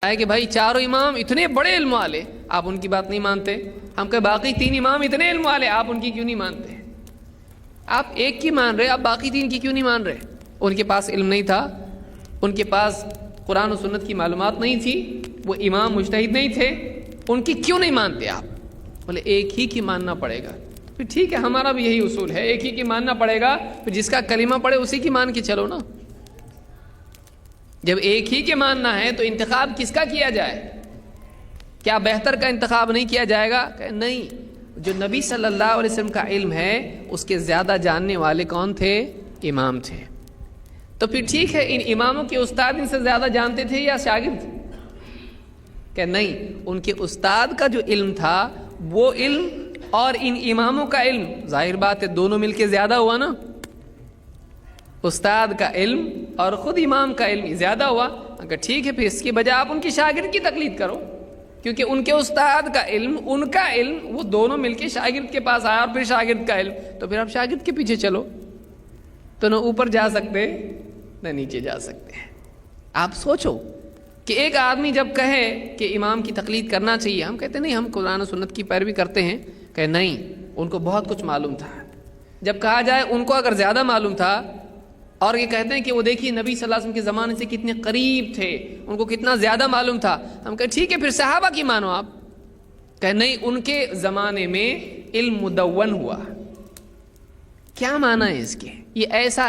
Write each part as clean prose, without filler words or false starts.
ہے کہ بھائی چاروں امام اتنے بڑے علم والے، آپ ان کی بات نہیں مانتے. ہم کہ باقی تین امام اتنے علم والے، آپ ان کی کیوں نہیں مانتے؟ آپ ایک کی مان رہے، آپ باقی تین کی کیوں نہیں مان رہے؟ ان کے پاس علم نہیں تھا، ان کے پاس قرآن و سنت کی معلومات نہیں تھی، وہ امام مجتہد نہیں تھے، ان کی کیوں نہیں مانتے آپ؟ بولے ایک ہی کی ماننا پڑے گا. پھر ٹھیک ہے، ہمارا بھی یہی اصول ہے، ایک ہی کی ماننا پڑے گا. پھر جس کا کلمہ پڑے اسی کی مان کے چلو نا. جب ایک ہی کے ماننا ہے تو انتخاب کس کا کیا جائے؟ کیا بہتر کا انتخاب نہیں کیا جائے گا؟ کہ نہیں، جو نبی صلی اللہ علیہ وسلم کا علم ہے اس کے زیادہ جاننے والے کون تھے؟ امام تھے. تو پھر ٹھیک ہے، ان اماموں کے استاد ان سے زیادہ جانتے تھے یا شاگرد؟ کہ نہیں، ان کے استاد کا جو علم تھا وہ علم اور ان اماموں کا علم، ظاہر بات ہے دونوں مل کے زیادہ ہوا نا. استاد کا علم اور خود امام کا علم زیادہ ہوا. اگر ٹھیک ہے، پھر اس کی بجائے آپ ان کی شاگرد کی تقلید کرو، کیونکہ ان کے استاد کا علم، ان کا علم، وہ دونوں مل کے شاگرد کے پاس آیا، اور پھر شاگرد کا علم، تو پھر آپ شاگرد کے پیچھے چلو. تو نہ اوپر جا سکتے نہ نیچے جا سکتے. آپ سوچو کہ ایک آدمی جب کہے کہ امام کی تقلید کرنا چاہیے، ہم کہتے نہیں، ہم قرآن و سنت کی پیروی کرتے ہیں. کہ نہیں، ان کو بہت کچھ معلوم تھا. جب کہا جائے ان کو اگر زیادہ معلوم تھا، اور یہ کہتے ہیں کہ وہ دیکھیے نبی صلی اللہ علیہ وسلم کے زمانے سے کتنے قریب تھے، ان کو کتنا زیادہ معلوم تھا، ہم کہیں ٹھیک ہے پھر صحابہ کی مانو آپ. کہ نہیں، ان کے زمانے میں علم مدون ہوا. کیا معنی ہے اس کے؟ یہ ایسا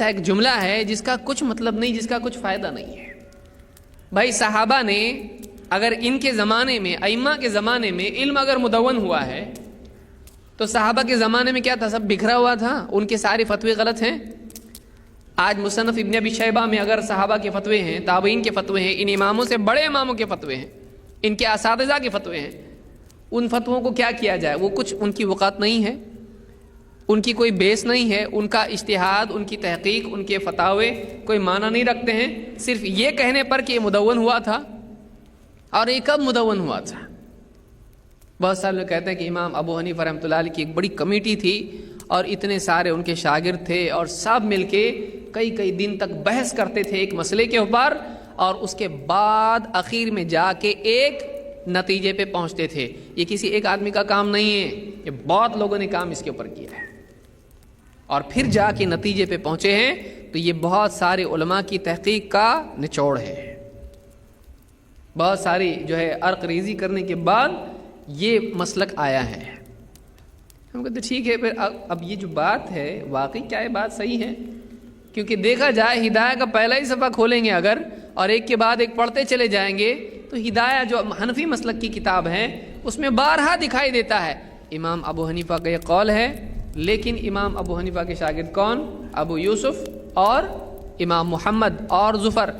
ایک جملہ ہے جس کا کچھ مطلب نہیں، جس کا کچھ فائدہ نہیں ہے. بھائی صحابہ نے اگر ان کے زمانے میں، ائمہ کے زمانے میں علم اگر مدون ہوا ہے، تو صحابہ کے زمانے میں کیا تھا؟ سب بکھرا ہوا تھا، ان کے سارے فتوے غلط ہیں. آج مصنف ابن ابی شیبہ میں اگر صحابہ کے فتوے ہیں، تابعین کے فتوے ہیں، ان اماموں سے بڑے اماموں کے فتوے ہیں، ان کے اساتذہ کے فتوے ہیں، ان فتووں کو کیا کیا جائے؟ وہ کچھ ان کی وقعت نہیں ہے، ان کی کوئی بیس نہیں ہے، ان کا اجتہاد، ان کی تحقیق، ان کے فتاوے کوئی معنی نہیں رکھتے ہیں. صرف یہ کہنے پر کہ یہ مدون ہوا تھا. اور یہ کب مدون ہوا تھا؟ بہت سارے لوگ کہتے ہیں کہ امام ابو حنیفہ رحمۃ اللہ علیہ کی ایک بڑی کمیٹی تھی، اور اتنے سارے ان کے شاگرد تھے، اور سب مل کے کئی دن تک بحث کرتے تھے ایک مسئلے کے اوپر، اور اس کے بعد اخیر میں جا کے ایک نتیجے پہ پہنچتے تھے. یہ کسی ایک آدمی کا کام نہیں ہے، یہ بہت لوگوں نے کام اس کے اوپر کیا ہے، اور پھر جا کے نتیجے پہ پہنچے ہیں. تو یہ بہت سارے علماء کی تحقیق کا نچوڑ ہے. بہت ساری جو ہے عرق ریزی کرنے کے بعد یہ مسلک آیا ہے. ہم کہتے ٹھیک ہے، پھر اب یہ جو بات ہے واقعی کیا یہ بات صحیح ہے؟ کیونکہ دیکھا جائے ہدایہ کا پہلا ہی صفحہ کھولیں گے اگر، اور ایک کے بعد ایک پڑھتے چلے جائیں گے، تو ہدایہ جو حنفی مسلک کی کتاب ہے اس میں بارہا دکھائی دیتا ہے امام ابو حنیفہ کا یہ قول ہے. لیکن امام ابو حنیفہ کے شاگرد کون؟ ابو یوسف اور امام محمد اور زفر،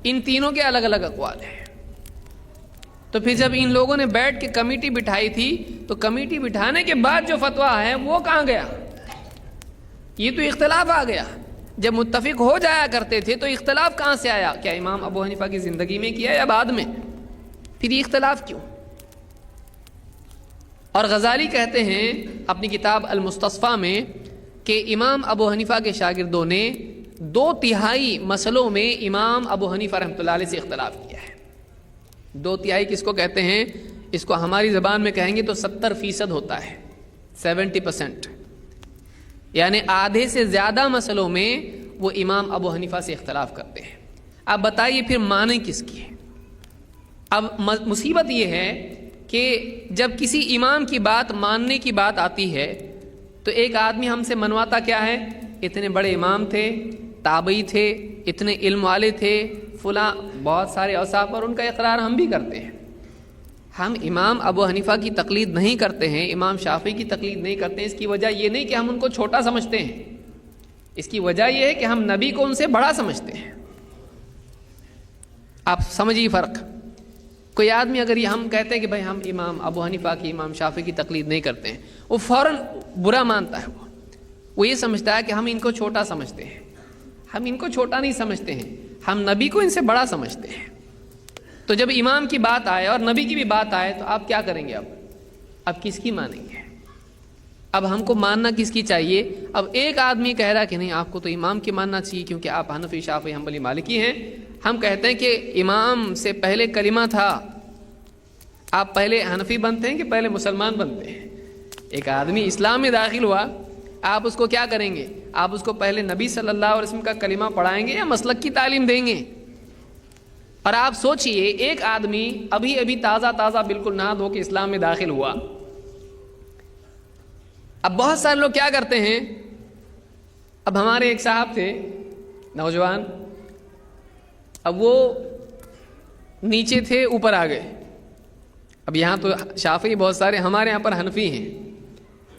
ان تینوں کے الگ الگ اقوال ہیں. تو پھر جب ان لوگوں نے بیٹھ کے کمیٹی بٹھائی تھی، تو کمیٹی بٹھانے کے بعد جو فتویٰ ہے وہ کہاں گیا؟ یہ تو اختلاف آ گیا. جب متفق ہو جایا کرتے تھے تو اختلاف کہاں سے آیا؟ کیا امام ابو حنیفہ کی زندگی میں کیا یا بعد میں؟ پھر یہ اختلاف کیوں؟ اور غزالی کہتے ہیں اپنی کتاب المستصفیٰ میں کہ امام ابو حنیفہ کے شاگردوں نے 2/3 مسئلوں میں امام ابو حنیفہ رحمۃ اللہ علیہ سے اختلاف کیا ہے. 2/3 کس کو کہتے ہیں؟ اس کو ہماری زبان میں کہیں گے تو 70% ہوتا ہے، 70%، یعنی آدھے سے زیادہ مسئلوں میں وہ امام ابو حنیفہ سے اختلاف کرتے ہیں. اب بتائیے پھر معنی کس کی ہے؟ اب مصیبت یہ ہے کہ جب کسی امام کی بات ماننے کی بات آتی ہے تو ایک آدمی ہم سے منواتا کیا ہے؟ اتنے بڑے امام تھے، تابعی تھے، اتنے علم والے تھے، فلاں بہت سارے اوصاف، اور ان کا اقرار ہم بھی کرتے ہیں. ہم امام ابو حنیفہ کی تقلید نہیں کرتے ہیں، امام شافعی کی تقلید نہیں کرتے ہیں. اس کی وجہ یہ نہیں کہ ہم ان کو چھوٹا سمجھتے ہیں، اس کی وجہ یہ ہے کہ ہم نبی کو ان سے بڑا سمجھتے ہیں. آپ سمجھیے فرق. کوئی آدمی اگر یہ ہم کہتے ہیں کہ بھائی ہم امام ابو حنیفہ کی، امام شافعی کی تقلید نہیں کرتے ہیں، وہ فوراً برا مانتا ہے. وہ یہ سمجھتا ہے کہ ہم ان کو چھوٹا سمجھتے ہیں. ہم ان کو چھوٹا نہیں سمجھتے ہیں، ہم نبی کو ان سے بڑا سمجھتے ہیں. تو جب امام کی بات آئے اور نبی کی بھی بات آئے تو آپ کیا کریں گے؟ اب کس کی مانیں گے؟ اب ہم کو ماننا کس کی چاہیے؟ اب ایک آدمی کہہ رہا کہ نہیں آپ کو تو امام کی ماننا چاہیے کیونکہ آپ حنفی شافعی حنبلی مالکی ہیں. ہم کہتے ہیں کہ امام سے پہلے کلمہ تھا. آپ پہلے حنفی بنتے ہیں کہ پہلے مسلمان بنتے ہیں؟ ایک آدمی اسلام میں داخل ہوا، آپ اس کو کیا کریں گے؟ آپ اس کو پہلے نبی صلی اللہ علیہ وسلم کا کلمہ پڑھائیں گے یا مسلک کی تعلیم دیں گے؟ اور آپ سوچئے ایک آدمی ابھی تازہ بالکل نہا دھو کے اسلام میں داخل ہوا. اب بہت سارے لوگ کیا کرتے ہیں، اب ہمارے ایک صاحب تھے نوجوان، اب وہ نیچے تھے اوپر آ گئے. اب یہاں تو شافعی بہت سارے، ہمارے یہاں پر حنفی ہیں.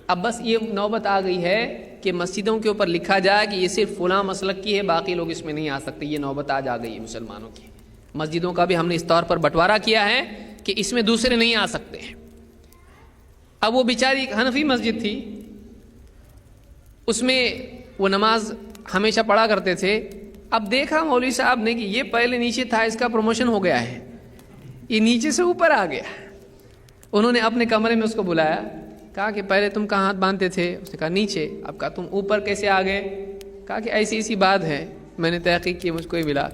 اب بس یہ نوبت آ گئی ہے کہ مسجدوں کے اوپر لکھا جائے کہ یہ صرف فلاں مسلک کی ہے، باقی لوگ اس میں نہیں آ سکتے. یہ نوبت آج آ گئی ہے مسلمانوں کی. مسجدوں کا بھی ہم نے اس طور پر بٹوارا کیا ہے کہ اس میں دوسرے نہیں آ سکتے. اب وہ بیچاری ایک حنفی مسجد تھی، اس میں وہ نماز ہمیشہ پڑھا کرتے تھے. اب دیکھا مولوی صاحب نے کہ یہ پہلے نیچے تھا، اس کا پروموشن ہو گیا ہے، یہ نیچے سے اوپر آ گیا. انہوں نے اپنے کمرے میں اس کو بلایا، کہا کہ پہلے تم کہاں ہاتھ باندھتے تھے؟ اس نے کہا نیچے. اب کہا تم اوپر کیسے آ گئے؟ کہا کہ ایسی بات ہے، میں نے تحقیق کی، مجھ کو ہی ملا.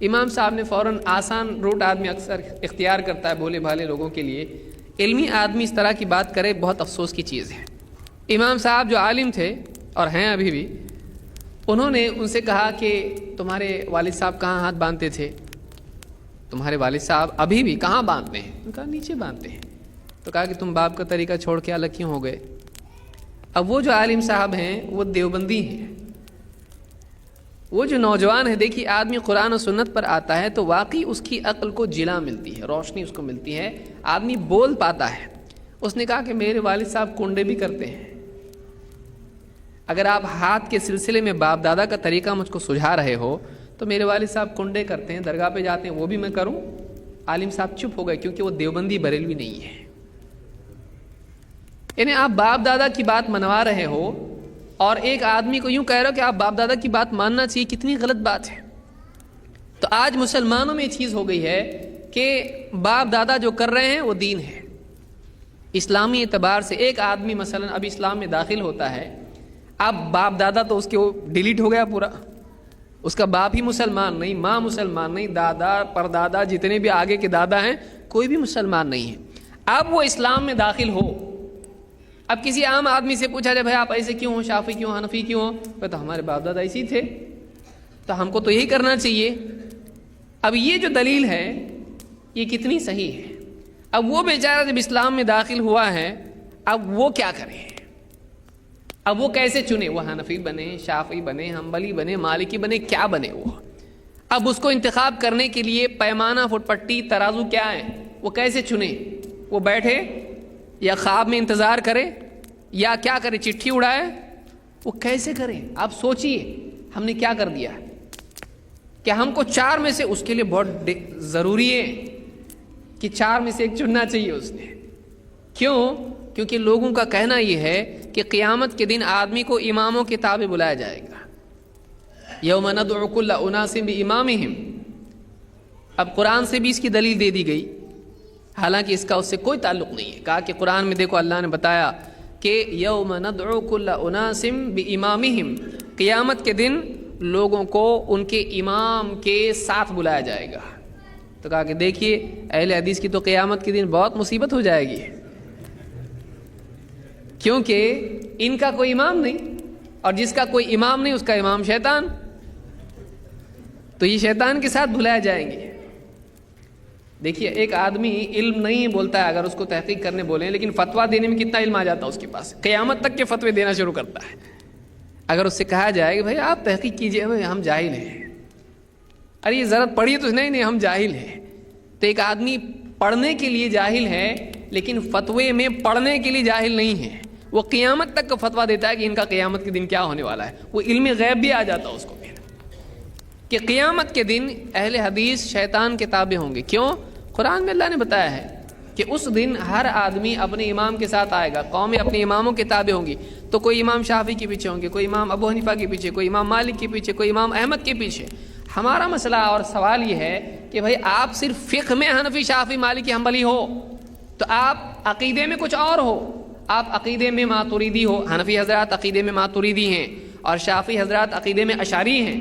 امام صاحب نے فوراً، آسان روٹ آدمی اکثر اختیار کرتا ہے بھولے بھالے لوگوں کے لیے، علمی آدمی اس طرح کی بات کرے بہت افسوس کی چیز ہے. امام صاحب جو عالم تھے اور ہیں ابھی بھی، انہوں نے ان سے کہا کہ تمہارے والد صاحب کہاں ہاتھ باندھتے تھے؟ تمہارے والد صاحب ابھی بھی کہاں باندھتے ہیں؟ انہوں نے کہا نیچے باندھتے ہیں. تو کہا کہ تم باپ کا طریقہ چھوڑ کے الگ کیوں ہو گئے؟ اب وہ جو عالم صاحب ہیں وہ دیوبندی ہیں. وہ جو نوجوان ہے، دیکھیے آدمی قرآن و سنت پر آتا ہے تو واقعی اس کی عقل کو جلا ملتی ہے، روشنی اس کو ملتی ہے، آدمی بول پاتا ہے. اس نے کہا کہ میرے والد صاحب کنڈے بھی کرتے ہیں. اگر آپ ہاتھ کے سلسلے میں باپ دادا کا طریقہ مجھ کو سجھا رہے ہو تو میرے والد صاحب کنڈے کرتے ہیں، درگاہ پہ جاتے ہیں، وہ بھی میں کروں؟ عالم صاحب چپ ہو گئے کیونکہ وہ دیوبندی بریلوی نہیں ہے. یعنی آپ باپ دادا کی بات منوا رہے ہو اور ایک آدمی کو یوں کہہ رہے ہو کہ آپ باپ دادا کی بات ماننا چاہیے، کتنی غلط بات ہے. تو آج مسلمانوں میں یہ چیز ہو گئی ہے کہ باپ دادا جو کر رہے ہیں وہ دین ہے. اسلامی اعتبار سے ایک آدمی مثلا اب اسلام میں داخل ہوتا ہے، اب باپ دادا تو اس کے وہ ڈیلیٹ ہو گیا پورا، اس کا باپ ہی مسلمان نہیں، ماں مسلمان نہیں، دادا پردادا جتنے بھی آگے کے دادا ہیں کوئی بھی مسلمان نہیں ہے. اب وہ اسلام میں داخل ہو، اب کسی عام آدمی سے پوچھا جائے بھائی آپ ایسے کیوں ہو، شافعی کیوں، حنفی کیوں ہو؟ تو ہمارے باپ دادا ایسی تھے تو ہم کو تو یہی کرنا چاہیے. اب یہ جو دلیل ہے یہ کتنی صحیح ہے؟ اب وہ بیچارہ جب اسلام میں داخل ہوا ہے اب وہ کیا کرے؟ اب وہ کیسے چنے؟ وہ حنفی بنے، شافعی بنے، حنبلی بنے، مالکی بنے، کیا بنے وہ؟ اب اس کو انتخاب کرنے کے لیے پیمانہ، فٹ پٹی، ترازو کیا ہے؟ وہ کیسے چنے؟ وہ بیٹھے یا خواب میں انتظار کرے یا کیا کرے؟ چٹھی اڑائے؟ وہ کیسے کریں؟ آپ سوچئے ہم نے کیا کر دیا کہ ہم کو چار میں سے، اس کے لیے بہت ضروری ہے کہ چار میں سے ایک چننا چاہیے اس نے. کیوں؟ کیونکہ لوگوں کا کہنا یہ ہے کہ قیامت کے دن آدمی کو اماموں کے تابع بلایا جائے گا. یوم ندعو کل اناس بامامہم. اب قرآن سے بھی اس کی دلیل دے دی گئی، حالانکہ اس کا اس سے کوئی تعلق نہیں ہے. کہا کہ قرآن میں دیکھو اللہ نے بتایا کہ یوم ندعو کل اناس بامامہم، قیامت کے دن لوگوں کو ان کے امام کے ساتھ بلایا جائے گا. تو کہا کہ دیکھیے اہل حدیث کی تو قیامت کے دن بہت مصیبت ہو جائے گی، کیونکہ ان کا کوئی امام نہیں، اور جس کا کوئی امام نہیں اس کا امام شیطان، تو یہ شیطان کے ساتھ بلائے جائیں گے. دیکھیے ایک آدمی علم نہیں بولتا ہے، اگر اس کو تحقیق کرنے بولیں، لیکن فتویٰ دینے میں کتنا علم آ جاتا ہے اس کے پاس، قیامت تک کے فتوے دینا شروع کرتا ہے. اگر اس سے کہا جائے کہ بھائی آپ تحقیق کیجئے، بھائی ہم جاہل ہیں، ارے یہ ضرورت پڑی تو نہیں ہم جاہل ہیں. تو ایک آدمی پڑھنے کے لیے جاہل ہے لیکن فتوے میں پڑھنے کے لیے جاہل نہیں ہے. وہ قیامت تک کا فتویٰ دیتا ہے کہ ان کا قیامت کے دن کیا ہونے والا ہے. وہ علم غیب بھی آ جاتا ہے اس کو پھر کہ قیامت کے دن اہل حدیث شیطان کے تابع ہوں گے. کیوں؟ قرآن میں اللہ نے بتایا ہے کہ اس دن ہر آدمی اپنے امام کے ساتھ آئے گا، قومیں اپنے اماموں کے تابع ہوں گی. تو کوئی امام شافعی کے پیچھے ہوں گے، کوئی امام ابو حنیفہ کے پیچھے، کوئی امام مالک کے پیچھے، کوئی امام احمد کے پیچھے. ہمارا مسئلہ اور سوال یہ ہے کہ بھائی آپ صرف فقہ میں حنفی، شافعی، مالکی، حنبلی ہو تو آپ عقیدے میں کچھ اور ہو، آپ عقیدے میں ماتوریدی ہو، حنفی حضرات عقیدے میں ماتوریدی ہیں اور شافعی حضرات عقیدے میں اشعری ہیں.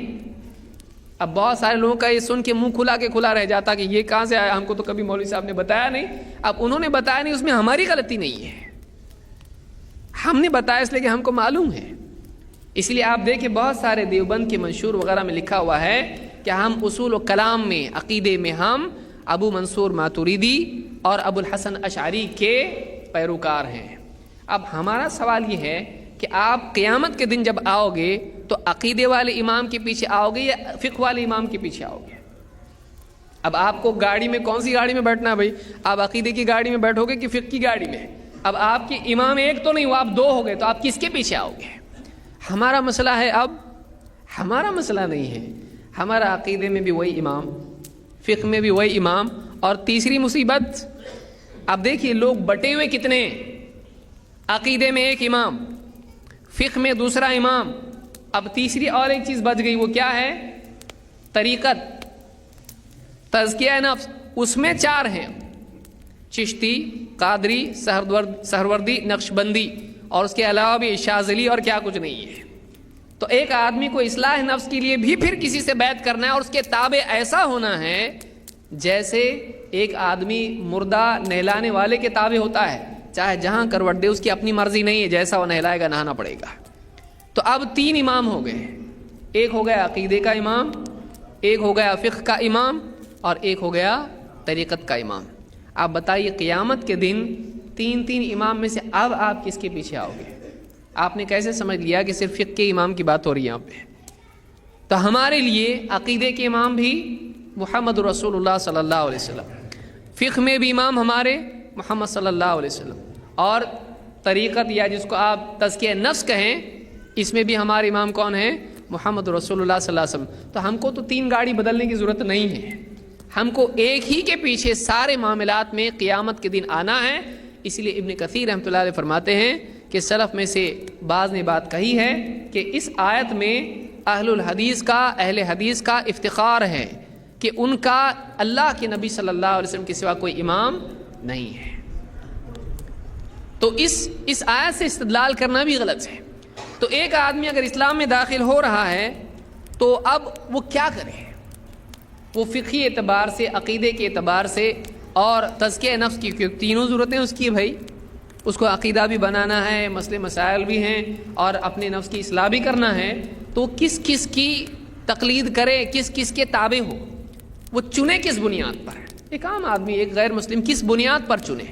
اب بہت سارے لوگوں کا یہ سن کے منہ کھلا رہ جاتا کہ یہ کہاں سے آیا، ہم کو تو کبھی مولوی صاحب نے بتایا نہیں. اب انہوں نے بتایا نہیں، اس میں ہماری غلطی نہیں ہے، ہم نے بتایا اس لیے کہ ہم کو معلوم ہے. اس لیے آپ دیکھیں بہت سارے دیوبند کے منشور وغیرہ میں لکھا ہوا ہے کہ ہم اصول و کلام میں، عقیدے میں ہم ابو منصور ماتوریدی اور ابو الحسن اشعری کے پیروکار ہیں. اب ہمارا سوال یہ ہے کہ آپ قیامت کے دن جب آؤ گے تو عقیدے والے امام کے پیچھے آؤ گے یا فقہ والے امام کے پیچھے آؤ گے؟ اب آپ کو گاڑی میں کون سی گاڑی میں بیٹھنا ہے بھائی؟ آپ عقیدے کی گاڑی میں بیٹھو گے کہ فقہ کی گاڑی میں؟ اب آپ کے امام ایک تو نہیں ہوا، آپ دو ہو گئے، تو آپ کس کے پیچھے آؤ گے؟ ہمارا مسئلہ ہے، اب ہمارا مسئلہ نہیں ہے، ہمارا عقیدے میں بھی وہی امام، فقہ میں بھی وہی امام. اور تیسری مصیبت، اب دیکھیے لوگ بٹے ہوئے کتنے، عقیدے میں ایک امام، فقہ میں دوسرا امام. اب تیسری اور ایک چیز بچ گئی، وہ کیا ہے؟ طریقت، تزکیہ نفس. اس میں چار ہیں، چشتی، قادری، سہروردی، نقشبندی، اور اس کے علاوہ بھی شاذلی اور کیا کچھ نہیں ہے. تو ایک آدمی کو اصلاح نفس کے لیے بھی پھر کسی سے بیعت کرنا ہے اور اس کے تابع ایسا ہونا ہے جیسے ایک آدمی مردہ نہلانے والے کے تابع ہوتا ہے، چاہے جہاں کروٹ دے، اس کی اپنی مرضی نہیں ہے، جیسا وہ نہلائے گا نہانا پڑے گا. تو اب تین امام ہو گئے، ایک ہو گیا عقیدے کا امام، ایک ہو گیا فقہ کا امام، اور ایک ہو گیا طریقت کا امام. آپ بتائیے قیامت کے دن تین امام میں سے اب آپ کس کے پیچھے آؤ گے؟ آپ نے کیسے سمجھ لیا کہ صرف فقہ کے امام کی بات ہو رہی ہے یہاں پہ؟ تو ہمارے لیے عقیدے کے امام بھی محمد رسول اللہ صلی اللہ علیہ وسلم، فقہ میں بھی امام ہمارے محمد صلی اللہ علیہ وسلم، اور طریقت یا جس کو آپ تزکیہ نفس کہیں، اس میں بھی ہمارے امام کون ہیں؟ محمد رسول اللہ صلی اللہ علیہ وسلم. تو ہم کو تو تین گاڑی بدلنے کی ضرورت نہیں ہے، ہم کو ایک ہی کے پیچھے سارے معاملات میں قیامت کے دن آنا ہے. اس لیے ابن کثیر رحمۃ اللہ علیہ فرماتے ہیں کہ سلف میں سے بعض نے بات کہی ہے کہ اس آیت میں اہل حدیث کا افتخار ہے کہ ان کا اللہ کے نبی صلی اللہ علیہ وسلم کے سوا کوئی امام نہیں ہے. تو اس آیت سے استدلال کرنا بھی غلط ہے. تو ایک آدمی اگر اسلام میں داخل ہو رہا ہے تو اب وہ کیا کرے؟ وہ فقہی اعتبار سے، عقیدے کے اعتبار سے اور تزکیہ نفس کی، کیونکہ تینوں ضرورتیں اس کی بھائی، اس کو عقیدہ بھی بنانا ہے، مسئلے مسائل بھی ہیں، اور اپنے نفس کی اصلاح بھی کرنا ہے. تو کس کس کی تقلید کرے، کس کس کے تابع ہو، وہ چنے کس بنیاد پر؟ ایک عام آدمی، ایک غیر مسلم کس بنیاد پر چنے؟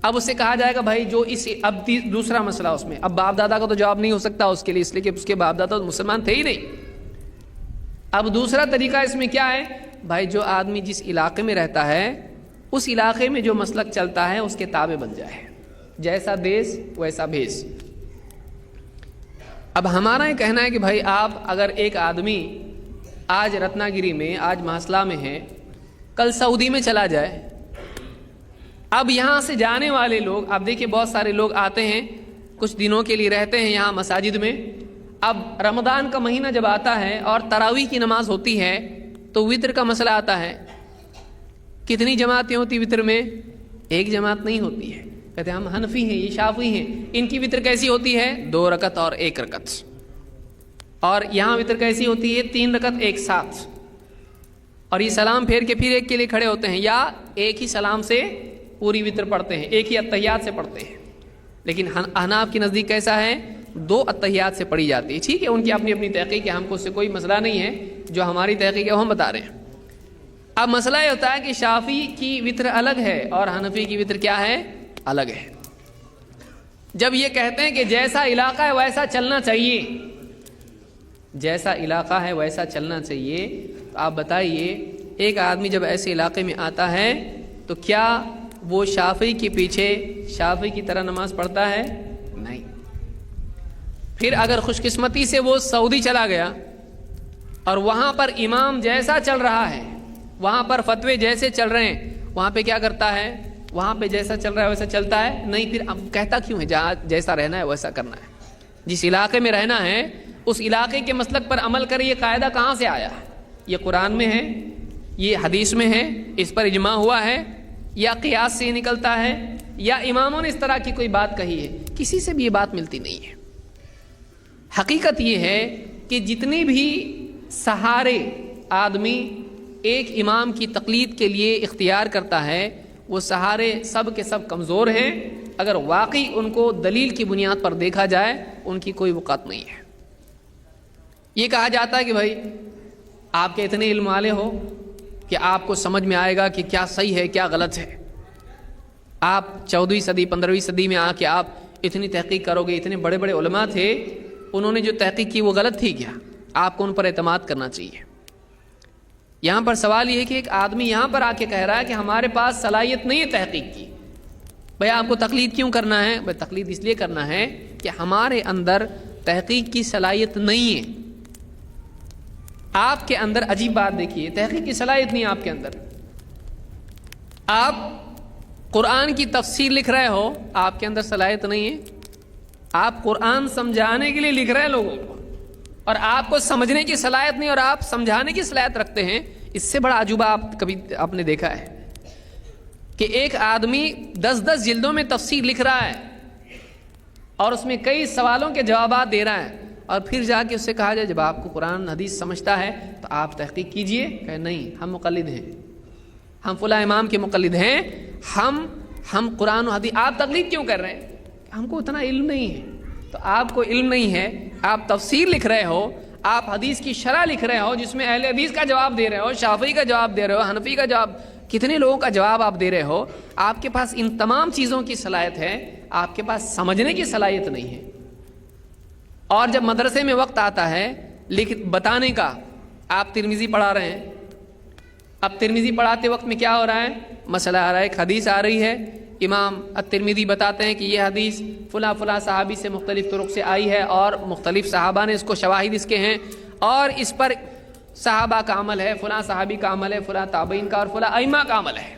اب اس سے کہا جائے گا بھائی جو اب دوسرا مسئلہ اس میں، اب باپ دادا کا تو جواب نہیں ہو سکتا اس کے لیے، اس لیے کہ اس کے باپ دادا تو مسلمان تھے ہی نہیں. اب دوسرا طریقہ اس میں کیا ہے؟ بھائی جو آدمی جس علاقے میں رہتا ہے اس علاقے میں جو مسلک چلتا ہے اس کے تابع بن جائے، جیسا دیس ویسا بھیس. اب ہمارا یہ کہنا ہے کہ بھائی آپ اگر ایک آدمی آج رتنا گیری میں، آج ماسلہ میں ہے، کل سعودی میں چلا جائے، اب یہاں سے جانے والے لوگ، آپ دیکھیں بہت سارے لوگ آتے ہیں کچھ دنوں کے لیے رہتے ہیں یہاں مساجد میں. اب رمضان کا مہینہ جب آتا ہے اور تراویح کی نماز ہوتی ہے تو وتر کا مسئلہ آتا ہے. کتنی جماعتیں ہوتی وتر میں؟ ایک جماعت نہیں ہوتی ہے. کہتے ہیں ہم حنفی ہیں، یہ شافعی ہیں، ان کی وتر کیسی ہوتی ہے؟ 2 رکعت اور 1 رکعت. اور یہاں وتر کیسی ہوتی ہے؟ 3 رکعت ایک ساتھ. اور یہ سلام پھیر کے پھر ایک کے لیے کھڑے ہوتے ہیں، یا ایک ہی سلام سے پوری وتر پڑھتے ہیں، ایک ہی اتحیات سے پڑھتے ہیں. لیکن احناف کے نزدیک کیسا ہے؟ 2 اتحیات سے پڑھی جاتی ہے. ٹھیک ہے، ان کی اپنی تحقیق ہے، ہم کو اس سے کوئی مسئلہ نہیں ہے، جو ہماری تحقیق ہے وہ ہم بتا رہے ہیں. اب مسئلہ یہ ہوتا ہے کہ شافعی کی وتر الگ ہے اور حنفی کی وتر کیا ہے؟ الگ ہے. جب یہ کہتے ہیں کہ جیسا علاقہ ہے ویسا چلنا چاہیے، جیسا علاقہ ہے ویسا چلنا چاہیے، تو آپ بتائیے ایک آدمی جب ایسے علاقے میں آتا ہے تو کیا وہ شافعی کے پیچھے شافعی کی طرح نماز پڑھتا ہے؟ نہیں. پھر اگر خوش قسمتی سے وہ سعودی چلا گیا اور وہاں پر امام جیسا چل رہا ہے، وہاں پر فتوے جیسے چل رہے ہیں، وہاں پہ کیا کرتا ہے؟ وہاں پہ جیسا چل رہا ہے ویسا چلتا ہے؟ نہیں. پھر اب کہتا کیوں ہے؟ جہاں جیسا رہنا ہے ویسا کرنا ہے. جس علاقے میں رہنا ہے اس علاقے کے مسلک پر عمل کرے. یہ قاعدہ کہاں سے آیا؟ یہ قرآن میں ہے، یہ حدیث میں ہے، اس پر اجماع ہوا ہے، یا قیاس سے نکلتا ہے، یا اماموں نے اس طرح کی کوئی بات کہی ہے، کسی سے بھی یہ بات ملتی نہیں ہے۔ حقیقت یہ ہے کہ جتنے بھی سہارے آدمی ایک امام کی تقلید کے لیے اختیار کرتا ہے، وہ سہارے سب کے سب کمزور ہیں۔ اگر واقعی ان کو دلیل کی بنیاد پر دیکھا جائے ان کی کوئی وقت نہیں ہے۔ یہ کہا جاتا ہے کہ بھائی آپ کے اتنے علم والے ہو کہ آپ کو سمجھ میں آئے گا کہ کیا صحیح ہے کیا غلط ہے، آپ 14ویں صدی 15ویں صدی میں آ کے آپ اتنی تحقیق کرو گے، اتنے بڑے بڑے علماء تھے، انہوں نے جو تحقیق کی وہ غلط تھی کیا؟ آپ کو ان پر اعتماد کرنا چاہیے۔ یہاں پر سوال یہ ہے کہ ایک آدمی یہاں پر آ کے کہہ رہا ہے کہ ہمارے پاس صلاحیت نہیں ہے تحقیق کی۔ بھائی آپ کو تقلید کیوں کرنا ہے؟ بھائی تقلید اس لیے کرنا ہے کہ ہمارے اندر تحقیق کی صلاحیت نہیں ہے۔ آپ کے اندر عجیب بات دیکھیے، تحقیق کی صلاحیت نہیں ہے آپ کے اندر۔ آپ قرآن کی تفسیر لکھ رہے ہو، آپ کے اندر صلاحیت نہیں ہے۔ آپ قرآن سمجھانے کے لیے لکھ رہے ہیں لوگوں کو، اور آپ کو سمجھنے کی صلاحیت نہیں اور آپ سمجھانے کی صلاحیت رکھتے ہیں۔ اس سے بڑا عجوبہ آپ نے دیکھا ہے کہ ایک آدمی 10 جلدوں میں تفسیر لکھ رہا ہے اور اس میں کئی سوالوں کے جوابات دے رہا ہے، اور پھر جا کے اس سے کہا جائے جب آپ کو قرآن حدیث سمجھتا ہے تو آپ تحقیق کیجئے، کہ نہیں ہم مقلد ہیں، ہم فلاں امام کے مقلد ہیں، ہم قرآن و حدیث۔ آپ تقلید کیوں کر رہے ہیں؟ ہم کو اتنا علم نہیں ہے۔ تو آپ کو علم نہیں ہے، آپ تفسیر لکھ رہے ہو، آپ حدیث کی شرح لکھ رہے ہو جس میں اہل حدیث کا جواب دے رہے ہو، شافعی کا جواب دے رہے ہو، حنفی کا جواب، کتنے لوگوں کا جواب آپ دے رہے ہو۔ آپ کے پاس ان تمام چیزوں کی صلاحیت ہے، آپ کے پاس سمجھنے کی صلاحیت نہیں ہے۔ اور جب مدرسے میں وقت آتا ہے بتانے کا، آپ ترمذی پڑھا رہے ہیں، اب ترمذی پڑھاتے وقت میں کیا ہو رہا ہے؟ مسئلہ آ رہا ہے، ایک حدیث آ رہی ہے، امام الترمذی بتاتے ہیں کہ یہ حدیث فلاں فلاں صحابی سے مختلف طرق سے آئی ہے اور مختلف صحابہ نے اس کو شواہد اس کے ہیں، اور اس پر صحابہ کا عمل ہے، فلاں صحابی کا عمل ہے، فلاں تابعین کا اور فلاں ائمہ کا عمل ہے۔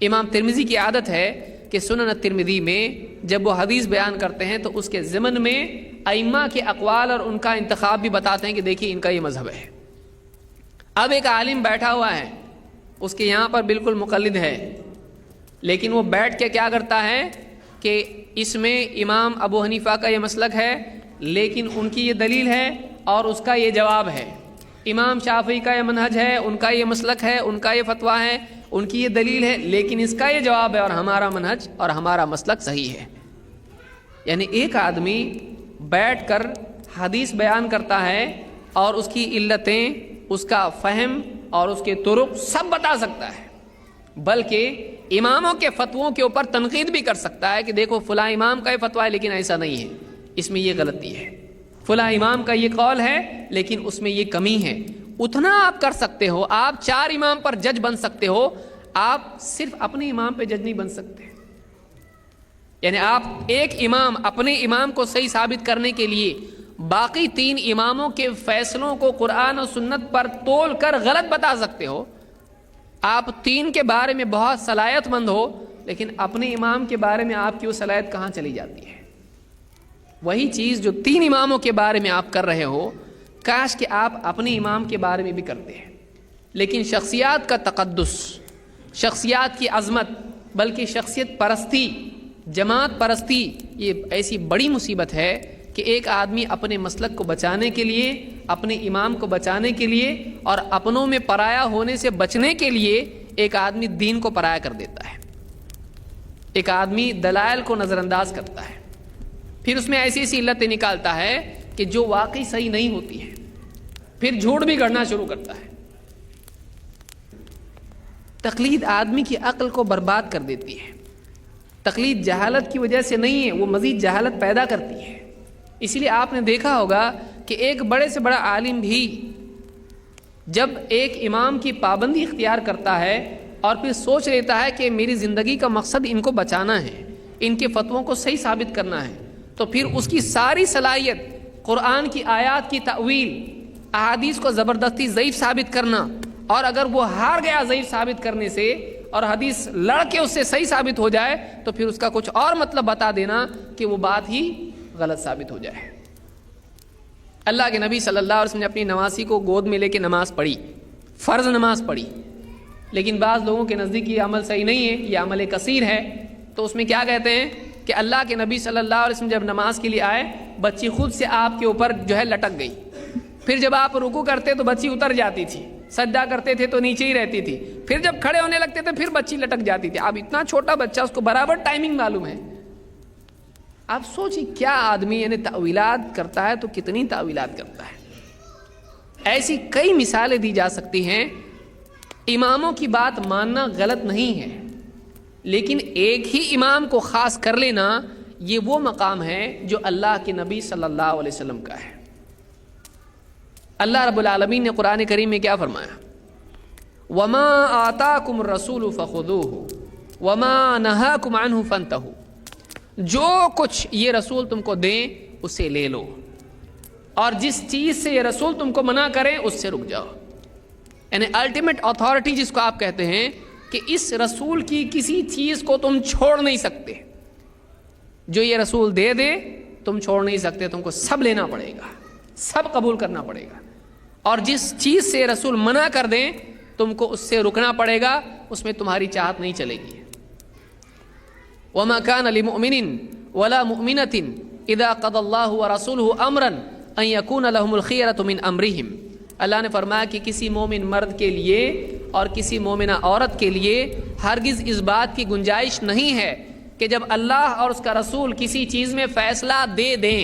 امام ترمذی کی عادت ہے کہ سنن الترمذی میں جب وہ حدیث بیان کرتے ہیں تو اس کے ضمن میں ائمہ کے اقوال اور ان کا انتخاب بھی بتاتے ہیں کہ دیکھیے ان کا یہ مذہب ہے۔ اب ایک عالم بیٹھا ہوا ہے، اس کے یہاں پر بالکل مقلد ہے، لیکن وہ بیٹھ کے کیا کرتا ہے کہ اس میں امام ابو حنیفہ کا یہ مسلک ہے لیکن ان کی یہ دلیل ہے اور اس کا یہ جواب ہے، امام شافعی کا یہ منہج ہے، ان کا یہ مسلک ہے، ان کا یہ فتویٰ ہے، ان کی یہ دلیل ہے لیکن اس کا یہ جواب ہے، اور ہمارا منہج اور ہمارا مسلک صحیح ہے۔ یعنی ایک آدمی بیٹھ کر حدیث بیان کرتا ہے اور اس کی علتیں، اس کا فہم اور اس کے طرق سب بتا سکتا ہے، بلکہ اماموں کے فتووں کے اوپر تنقید بھی کر سکتا ہے کہ دیکھو فلاں امام کا یہ فتویٰ ہے لیکن ایسا نہیں ہے، اس میں یہ غلطی ہے، فلاں امام کا یہ قول ہے لیکن اس میں یہ کمی ہے۔ اتنا آپ کر سکتے ہو، آپ 4 امام پر جج بن سکتے ہو، آپ صرف اپنے امام پہ جج نہیں بن سکتے۔ یعنی آپ ایک امام اپنے امام کو صحیح ثابت کرنے کے لیے باقی 3 اماموں کے فیصلوں کو قرآن و سنت پر تول کر غلط بتا سکتے ہو۔ آپ 3 کے بارے میں بہت صلاحیت مند ہو لیکن اپنے امام کے بارے میں آپ کی وہ صلاحیت کہاں چلی جاتی ہے؟ وہی چیز جو 3 اماموں کے بارے میں آپ کر رہے ہو، کاش کہ آپ اپنے امام کے بارے میں بھی کرتے ہیں۔ لیکن شخصیات کا تقدس، شخصیات کی عظمت، بلکہ شخصیت پرستی، جماعت پرستی، یہ ایسی بڑی مصیبت ہے کہ ایک آدمی اپنے مسلک کو بچانے کے لیے، اپنے امام کو بچانے کے لیے اور اپنوں میں پرایا ہونے سے بچنے کے لیے ایک آدمی دین کو پرایا کر دیتا ہے، ایک آدمی دلائل کو نظر انداز کرتا ہے، پھر اس میں ایسی ایسی علتیں نکالتا ہے کہ جو واقعی صحیح نہیں ہوتی ہیں، پھر جھوٹ بھی گڑھنا شروع کرتا ہے۔ تقلید آدمی کی عقل کو برباد کر دیتی ہے۔ تقلید جہالت کی وجہ سے نہیں ہے، وہ مزید جہالت پیدا کرتی ہے۔ اس لیے آپ نے دیکھا ہوگا کہ ایک بڑے سے بڑا عالم بھی جب ایک امام کی پابندی اختیار کرتا ہے اور پھر سوچ لیتا ہے کہ میری زندگی کا مقصد ان کو بچانا ہے، ان کے فتووں کو صحیح ثابت کرنا ہے، تو پھر اس کی ساری صلاحیت قرآن کی آیات کی تأویل، احادیث کو زبردستی ضعیف ثابت کرنا، اور اگر وہ ہار گیا ضعیف ثابت کرنے سے اور حدیث لڑ کے اس سے صحیح ثابت ہو جائے تو پھر اس کا کچھ اور مطلب بتا دینا کہ وہ بات ہی غلط ثابت ہو جائے۔ اللہ کے نبی صلی اللہ علیہ وسلم نے اپنی نواسی کو گود میں لے کے نماز پڑھی، فرض نماز پڑھی، لیکن بعض لوگوں کے نزدیک یہ عمل صحیح نہیں ہے، یہ عمل کثیر ہے، تو اس میں کیا کہتے ہیں کہ اللہ کے نبی صلی اللہ علیہ وسلم جب نماز کے لیے آئے، بچی خود سے آپ کے اوپر جو ہے لٹک گئی، پھر جب آپ رکوع کرتے تو بچی اتر جاتی تھی، سجدہ کرتے تھے تو نیچے ہی رہتی تھی، پھر جب کھڑے ہونے لگتے تھے پھر بچی لٹک جاتی تھی۔ اب اتنا چھوٹا بچہ، اس کو برابر ٹائمنگ معلوم ہے۔ آپ سوچیں کیا آدمی یعنی تأویلات کرتا ہے تو کتنی تأویلات کرتا ہے۔ ایسی کئی مثالیں دی جا سکتی ہیں۔ اماموں کی بات ماننا غلط نہیں ہے، لیکن ایک ہی امام کو خاص کر لینا یہ وہ مقام ہے جو اللہ کے نبی صلی اللہ علیہ وسلم کا ہے۔ اللہ رب العالمین نے قرآن کریم میں کیا فرمایا؟ وما آتاکم الرسول فخذوہ وما نہاکم عنہ فانتہوا، جو کچھ یہ رسول تم کو دیں اسے لے لو، اور جس چیز سے یہ رسول تم کو منع کریں اس سے رک جاؤ۔ یعنی الٹیمیٹ اتھارٹی جس کو آپ کہتے ہیں کہ اس رسول کی کسی چیز کو تم چھوڑ نہیں سکتے، جو یہ رسول دے دے تم چھوڑ نہیں سکتے، تم کو سب لینا پڑے گا، سب قبول کرنا پڑے گا، اور جس چیز سے رسول منع کر دیں تم کو اس سے رکنا پڑے گا، اس میں تمہاری چاہت نہیں چلے گی۔ وما كان لمؤمن ولا مؤمنة اذا قضى الله ورسوله امرا ان يكون لهم الخيرة من امرهم۔ اللہ نے فرمایا کہ کسی مومن مرد کے لیے اور کسی مومنہ عورت کے لیے ہرگز اس بات کی گنجائش نہیں ہے کہ جب اللہ اور اس کا رسول کسی چیز میں فیصلہ دے دیں،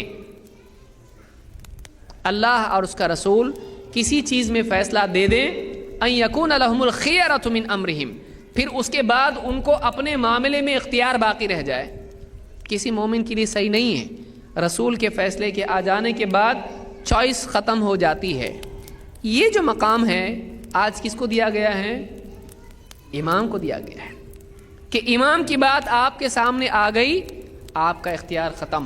اللہ اور اس کا رسول کسی چیز میں فیصلہ دے دیں، ان یکون لهم الخیرۃ من امرہم، پھر اس کے بعد ان کو اپنے معاملے میں اختیار باقی رہ جائے، کسی مومن کے لیے صحیح نہیں ہے۔ رسول کے فیصلے کے آ جانے کے بعد چوائس ختم ہو جاتی ہے۔ یہ جو مقام ہے آج کس کو دیا گیا ہے؟ امام کو دیا گیا ہے کہ امام کی بات آپ کے سامنے آ گئی، آپ کا اختیار ختم،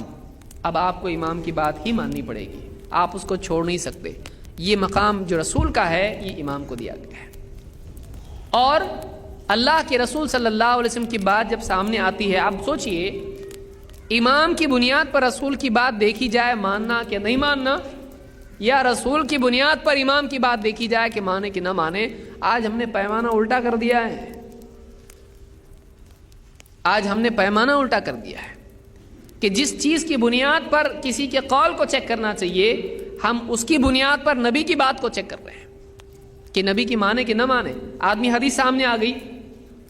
اب آپ کو امام کی بات ہی ماننی پڑے گی، آپ اس کو چھوڑ نہیں سکتے۔ یہ مقام جو رسول کا ہے یہ امام کو دیا گیا ہے۔ اور اللہ کے رسول صلی اللہ علیہ وسلم کی بات جب سامنے آتی ہے، آپ سوچئے امام کی بنیاد پر رسول کی بات دیکھی جائے ماننا کہ نہیں ماننا، یا رسول کی بنیاد پر امام کی بات دیکھی جائے کہ مانے کہ نہ مانے۔ آج ہم نے پیمانہ الٹا کر دیا ہے، آج ہم نے پیمانہ الٹا کر دیا ہے کہ جس چیز کی بنیاد پر کسی کے قول کو چیک کرنا چاہیے، ہم اس کی بنیاد پر نبی کی بات کو چیک کر رہے ہیں کہ نبی کی مانے کہ نہ مانے۔ آدمی حدیث سامنے آ گئی،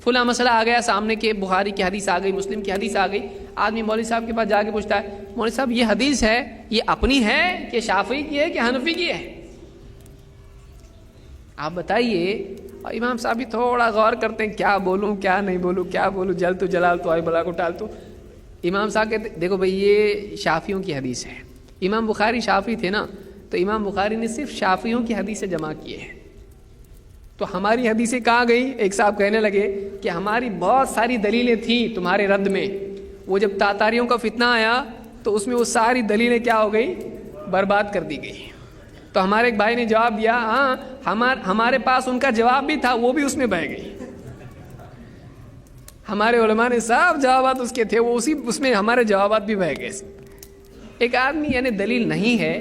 فلاں مسئلہ آ گیا سامنے کہ بخاری کی حدیث آ گئی، مسلم کی حدیث آ گئی، آدمی مولوی صاحب کے پاس جا کے پوچھتا ہے مولوی صاحب یہ حدیث ہے یہ اپنی ہے کہ شافعی کی ہے کہ حنفی کی ہے؟ آپ بتائیے۔ اور امام صاحب بھی تھوڑا غور کرتے ہیں کیا بولوں کیا نہیں بولوں، کیا بولوں، جل تو جلال تو آئے بلا کو ٹال تو۔ امام صاحب کہتے دیکھو بھئی یہ شافعیوں کی حدیث ہے، امام بخاری شافعی تھے نا، تو امام بخاری نے صرف شافعیوں کی حدیثیں جمع کیے ہیں، تو ہماری حدیثیں کہاں گئیں؟ ایک صاحب کہنے لگے کہ ہماری بہت ساری دلیلیں تھیں تمہارے رد میں، وہ جب تاتاریوں کا فتنہ آیا تو اس میں وہ ساری دلیلیں کیا ہو گئی؟ برباد کر دی گئی۔ تو ہمارے ایک بھائی نے جواب دیا ہاں ہمارے پاس ان کا جواب بھی تھا، وہ بھی اس میں بہہ گئی۔ ہمارے علماء نے صاحب جوابات اس کے تھے، وہ اس میں ہمارے جوابات بھی بہہ گئے۔ ایک آدمی یعنی دلیل نہیں ہے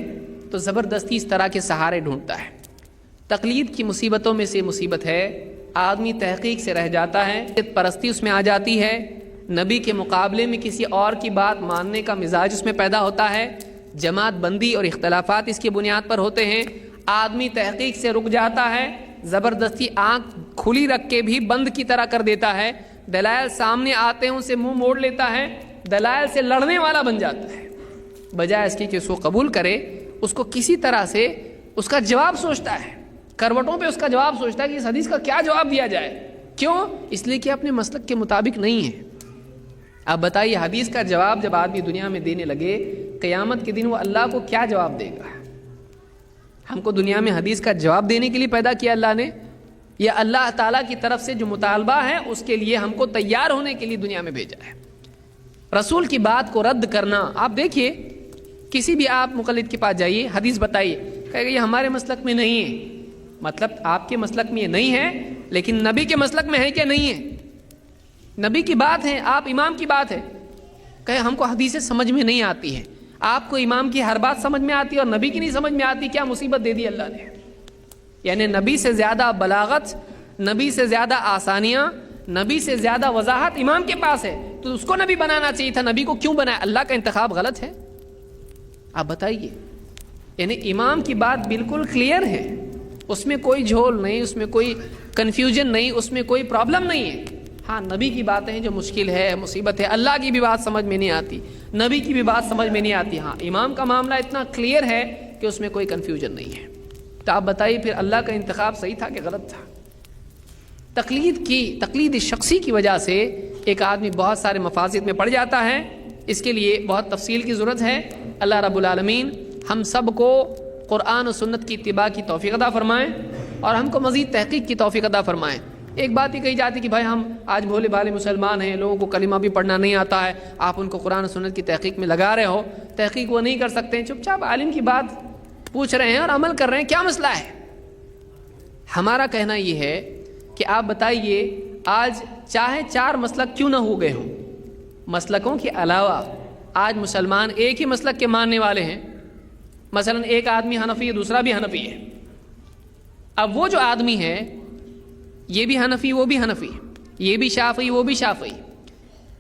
تو زبردستی اس طرح کے سہارے ڈھونڈتا ہے۔ تقلید کی مصیبتوں میں سے مصیبت ہے، آدمی تحقیق سے رہ جاتا ہے، پرستی اس میں آ جاتی ہے، نبی کے مقابلے میں کسی اور کی بات ماننے کا مزاج اس میں پیدا ہوتا ہے، جماعت بندی اور اختلافات اس کی بنیاد پر ہوتے ہیں، آدمی تحقیق سے رک جاتا ہے، زبردستی آنکھ کھلی رکھ کے بھی بند کی طرح کر دیتا ہے، دلائل سامنے آتے ہیں ان سے منہ موڑ لیتا ہے، دلائل سے لڑنے والا بن جاتا ہے، بجائے اس کی کہ اس کو قبول کرے، اس کو کسی طرح سے اس کا جواب سوچتا ہے، کروٹوں پہ اس کا جواب سوچتا ہے کہ اس حدیث کا کیا جواب دیا جائے۔ کیوں؟ اس لیے کہ اپنے مسلک کے مطابق نہیں ہے۔ اب بتائیے حدیث کا جواب جب آدمی دنیا میں دینے لگے، قیامت کے دن وہ اللہ کو کیا جواب دے گا؟ ہم کو دنیا میں حدیث کا جواب دینے کے لیے پیدا کیا اللہ نے، یا اللہ تعالیٰ کی طرف سے جو مطالبہ ہے اس کے لیے ہم کو تیار ہونے کے لیے دنیا میں بھیجا ہے؟ رسول کی بات کو رد کرنا، آپ دیکھیے کسی بھی آپ مقلد کے پاس جائیے، حدیث بتائیے، کہے گا یہ ہمارے مسلک میں نہیں ہے۔ مطلب آپ کے مسلک میں یہ نہیں ہے، لیکن نبی کے مسلک میں ہے کہ نہیں ہے؟ نبی کی بات ہے، آپ امام کی بات ہے، کہے ہم کو حدیثیں سمجھ میں نہیں آتی ہیں، آپ کو امام کی ہر بات سمجھ میں آتی ہے اور نبی کی نہیں سمجھ میں آتی، کیا مصیبت دے دی اللہ نے؟ یعنی نبی سے زیادہ بلاغت، نبی سے زیادہ آسانیاں، نبی سے زیادہ وضاحت امام کے پاس ہے تو اس کو نبی بنانا چاہیے تھا، نبی کو کیوں بنایا؟ اللہ کا انتخاب غلط ہے؟ آپ بتائیے. یعنی امام کی بات بالکل کلیئر ہے، اس میں کوئی جھول نہیں، اس میں کوئی کنفیوژن نہیں، اس میں کوئی پرابلم نہیں ہے. ہاں نبی کی باتیں جو مشکل ہے، مصیبت ہے، اللہ کی بھی بات سمجھ میں نہیں آتی، نبی کی بھی بات سمجھ میں نہیں آتی. ہاں امام کا معاملہ اتنا کلیئر ہے کہ اس میں کوئی کنفیوژن نہیں ہے. تو آپ بتائیے پھر اللہ کا انتخاب صحیح تھا کہ غلط تھا؟ تقلید شخصی کی وجہ سے ایک آدمی بہت سارے مفاسد میں پڑ جاتا ہے. اس کے لیے بہت تفصیل کی ضرورت ہے. اللہ رب العالمین ہم سب کو قرآن و سنت کی اتباع کی توفیق عطا فرمائیں اور ہم کو مزید تحقیق کی توفیق عطا فرمائیں. ایک بات ہی کہی جاتی کہ بھائی ہم آج بھولے بھالے مسلمان ہیں، لوگوں کو کلمہ بھی پڑھنا نہیں آتا ہے، آپ ان کو قرآن و سنت کی تحقیق میں لگا رہے ہو. تحقیق وہ نہیں کر سکتے ہیں، چپ چاپ عالم کی بات پوچھ رہے ہیں اور عمل کر رہے ہیں، کیا مسئلہ ہے؟ ہمارا کہنا یہ ہے کہ آپ بتائیے آج چاہے 4 مسلک کیوں نہ ہو گئے ہوں، مسلکوں کے علاوہ آج مسلمان ایک ہی مسلک کے ماننے والے ہیں. مثلا ایک آدمی حنفی ہے، دوسرا بھی حنفی ہے. اب وہ جو آدمی ہے یہ بھی حنفی وہ بھی حنفی، یہ بھی شافعی وہ بھی شافعی،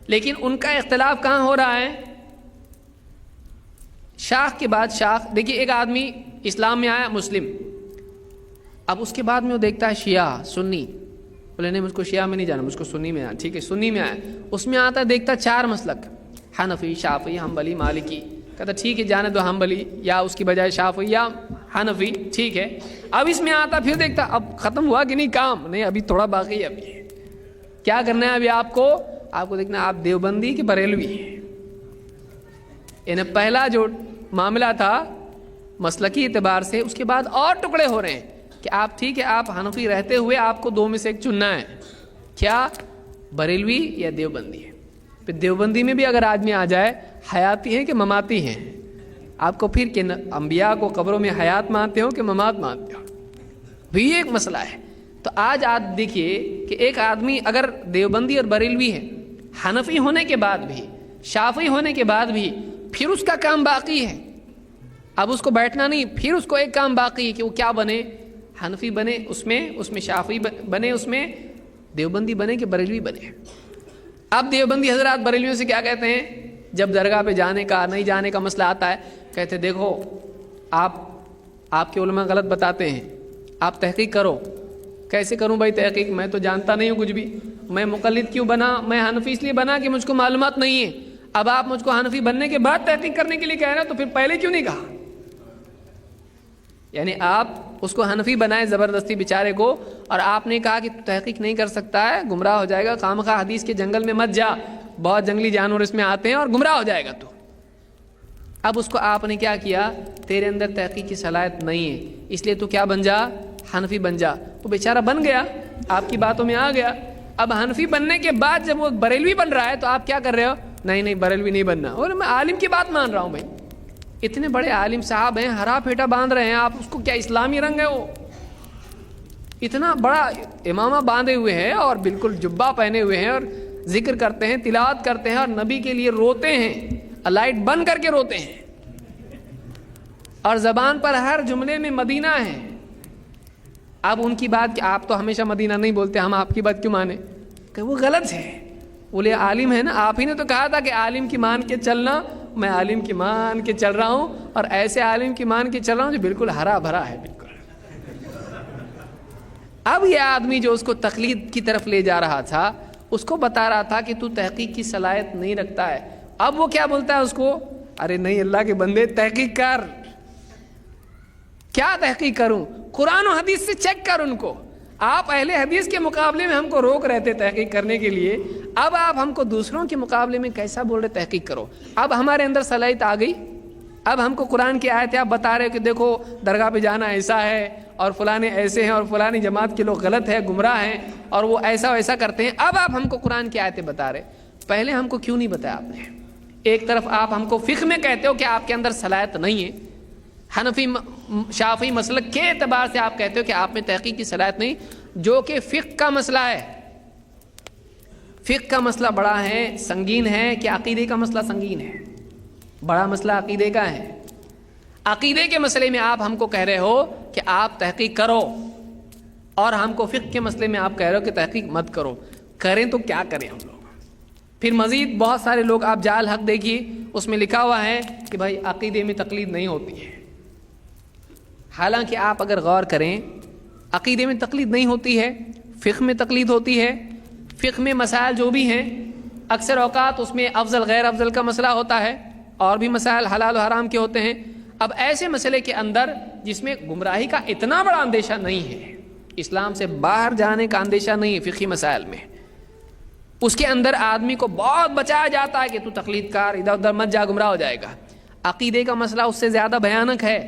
لیکن ان کا اختلاف کہاں ہو رہا ہے؟ شاخ کے بعد شاخ. دیکھیے ایک آدمی اسلام میں آیا مسلم، اب اس کے بعد میں وہ دیکھتا ہے شیعہ سنی، بولے نہیں مجھ کو شیعہ میں نہیں جانا، مجھ کو سنی میں آنا. ٹھیک ہے سنی میں آیا، اس میں آتا ہے دیکھتا 4 مسلک، حنفی شافعی حنبلی مالکی. کہتا ٹھیک ہے جانے دو حنبلی یا اس کی بجائے شافعی یا حنفی، ٹھیک ہے. اب اس میں آتا پھر دیکھتا اب ختم ہوا کہ نہیں کام، نہیں ابھی تھوڑا باقی ہے. ابھی کیا کرنا ہے؟ ابھی آپ کو دیکھنا ہے آپ دیوبندی کہ بریلوی. یعنی پہلا جو معاملہ تھا مسلکی اعتبار سے، اس کے بعد اور ٹکڑے ہو رہے ہیں کہ آپ ٹھیک ہے آپ حنفی رہتے ہوئے آپ کو 2 میں سے ایک چننا ہے، کیا بریلوی یا دیوبندی ہے. پھر دیوبندی میں بھی اگر آدمی آ جائے حیاتی ہیں کہ مماتی ہیں، آپ کو پھر کہ انبیاء کو قبروں میں حیات مانتے ہو کہ ممات مانتے ہو، بھی ایک مسئلہ ہے. تو آج آپ دیکھیے کہ ایک آدمی اگر دیوبندی اور بریلوی ہے، حنفی ہونے کے بعد بھی شافعی ہونے کے بعد بھی پھر اس کا کام باقی ہے. اب اس کو بیٹھنا نہیں، پھر اس کو ایک کام باقی ہے کہ وہ کیا بنے؟ حنفی بنے، اس میں شافعی بنے، اس میں دیوبندی بنے کہ بریلوی بنے. اب دیوبندی حضرات بریلویوں سے کیا کہتے ہیں جب درگاہ پہ جانے کا نہیں جانے کا مسئلہ آتا ہے؟ کہتے دیکھو آپ کے علماء غلط بتاتے ہیں، آپ تحقیق کرو. کیسے کروں بھائی تحقیق؟ میں تو جانتا نہیں ہوں کچھ بھی، میں مقلد کیوں بنا؟ میں حنفی اس لیے بنا کہ مجھ کو معلومات نہیں ہے. اب آپ مجھ کو حنفی بننے کے بعد تحقیق کرنے کے لیے کہہ رہے ہیں، تو پھر پہلے کیوں نہیں کہا؟ یعنی آپ اس کو حنفی بنائے زبردستی بیچارے کو، اور آپ نے کہا کہ تحقیق نہیں کر سکتا ہے، گمراہ ہو جائے گا، خامخواہ حدیث کے جنگل میں مت جا، بہت جنگلی جانور اس میں آتے ہیں اور گمراہ ہو جائے گا تو. اب اس کو آپ نے کیا کیا؟ تیرے اندر تحقیق کی صلاحیت نہیں ہے، اس لیے تو کیا بن جا؟ حنفی بن جا. وہ بیچارہ بن گیا، آپ کی باتوں میں آ گیا. اب حنفی بننے کے بعد جب وہ بریلوی بن رہا ہے تو آپ کیا کر رہے ہو؟ نہیں بریلوی نہیں بننا، اور میں عالم کی بات مان رہا ہوں. بھائی اتنے بڑے عالم صاحب ہیں، ہرا پھیٹا باندھ رہے ہیں، آپ اس کو کیا اسلامی رنگ ہے؟ وہ اتنا بڑا امامہ باندھے ہوئے ہیں اور بالکل جبہ پہنے ہوئے ہیں اور ذکر کرتے ہیں، تلاوت کرتے ہیں اور نبی کے لیے روتے ہیں، لائٹ بند کر کے روتے ہیں، اور زبان پر ہر جملے میں مدینہ ہے. اب ان کی بات کہ آپ تو ہمیشہ مدینہ نہیں بولتے، ہم آپ کی بات کیوں مانیں؟ کہ وہ غلط ہے. بولے عالم ہے نا، آپ ہی نے تو کہا تھا کہ عالم کی مان کے چلنا. میں عالم کی مان کے چل رہا ہوں، اور ایسے عالم کی مان کے چل رہا ہوں جو بالکل ہرا بھرا ہے بالکل. اب یہ آدمی جو اس کو تقلید کی طرف لے جا رہا تھا، اس کو بتا رہا تھا کہ تو تحقیق کی صلاحیت نہیں رکھتا ہے. اب وہ کیا بولتا ہے اس کو؟ ارے نہیں اللہ کے بندے تحقیق کر. کیا تحقیق کروں؟ قرآن و حدیث سے چیک کر ان کو. آپ اہل حدیث کے مقابلے میں ہم کو روک رہے تھے تحقیق کرنے کے لیے، اب آپ ہم کو دوسروں کے مقابلے میں کیسا بول رہے تحقیق کرو؟ اب ہمارے اندر صلاحیت آ گئی. اب ہم کو قرآن کی آیتیں آپ بتا رہے ہو کہ دیکھو درگاہ پہ جانا ایسا ہے، اور فلانے ایسے ہیں، اور فلانی جماعت کے لوگ غلط ہے، گمراہ ہیں، اور وہ ایسا ویسا کرتے ہیں. اب آپ ہم کو قرآن کی آیتیں بتا رہے، پہلے ہم کو کیوں نہیں بتایا آپ نے؟ ایک طرف آپ ہم کو فقہ میں کہتے ہو کہ آپ کے اندر صلاحیت نہیں ہے، حنفی شافعی مسلک کے اعتبار سے آپ کہتے ہو کہ آپ میں تحقیق کی صلاحیت نہیں، جو کہ فقہ کا مسئلہ ہے. فقہ کا مسئلہ بڑا ہے، سنگین ہے کہ عقیدے کا مسئلہ سنگین ہے؟ بڑا مسئلہ عقیدے کا ہے. عقیدے کے مسئلے میں آپ ہم کو کہہ رہے ہو کہ آپ تحقیق کرو، اور ہم کو فقہ کے مسئلے میں آپ کہہ رہے ہو کہ تحقیق مت کرو. کریں تو کیا کریں ہم لوگ. پھر مزید بہت سارے لوگ آپ جعل حق دیکھیے اس میں لکھا ہوا ہے کہ بھائی عقیدے میں تقلید نہیں ہوتی ہے. حالانکہ آپ اگر غور کریں عقیدے میں تقلید نہیں ہوتی ہے, فقہ میں تقلید ہوتی ہے. فقہ میں مسائل جو بھی ہیں اکثر اوقات اس میں افضل غیر افضل کا مسئلہ ہوتا ہے, اور بھی مسائل حلال و حرام کے ہوتے ہیں. اب ایسے مسئلے کے اندر جس میں گمراہی کا اتنا بڑا اندیشہ نہیں ہے, اسلام سے باہر جانے کا اندیشہ نہیں ہے فقہی مسائل میں, اس کے اندر آدمی کو بہت بچایا جاتا ہے کہ تو تقلید کار ادھر ادھر مت جا, گمراہ ہو جائے گا. عقیدے کا مسئلہ اس سے زیادہ بھیانک ہے.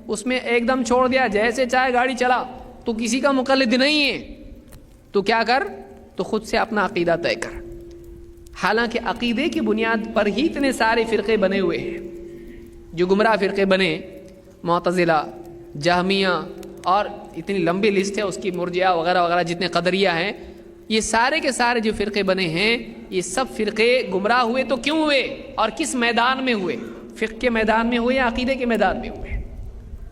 اس میں ایک دم چھوڑ دیا جیسے چاہے گاڑی چلا, تو کسی کا مقلد نہیں ہے, تو کیا کر, تو خود سے اپنا عقیدہ طے کر. حالانکہ عقیدے کی بنیاد پر ہی اتنے سارے فرقے بنے ہوئے ہیں. جو گمراہ فرقے بنے, معتزلہ, جہمیہ, اور اتنی لمبی لسٹ ہے اس کی, مرجئہ وغیرہ وغیرہ جتنے قدریہ ہیں, یہ سارے کے سارے جو فرقے بنے ہیں یہ سب فرقے گمراہ ہوئے تو کیوں ہوئے اور کس میدان میں ہوئے؟ فقہ کے میدان میں ہوئے یا عقیدے کے میدان میں ہوئے؟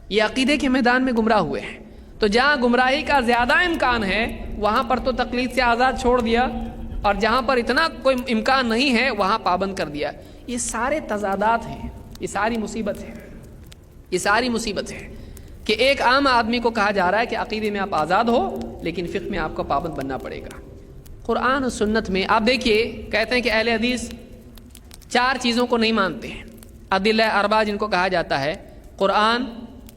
یہ عقیدے کے میدان میں گمراہ ہوئے ہیں. تو جہاں گمراہی کا زیادہ امکان ہے وہاں پر تو تقلید سے آزاد چھوڑ دیا, اور جہاں پر اتنا کوئی امکان نہیں ہے وہاں پابند کر دیا. یہ سارے تضادات ہیں, یہ ساری مصیبت ہے, یہ ساری مصیبت ہے کہ ایک عام آدمی کو کہا جا رہا ہے کہ عقیدے میں آپ آزاد ہو لیکن فقہ میں آپ کو پابند بننا پڑے گا. قرآن و سنت میں آپ دیکھیے کہتے ہیں کہ اہل حدیث 4 چیزوں کو نہیں مانتے ہیں. ادلہ اربع جن کو کہا جاتا ہے, قرآن,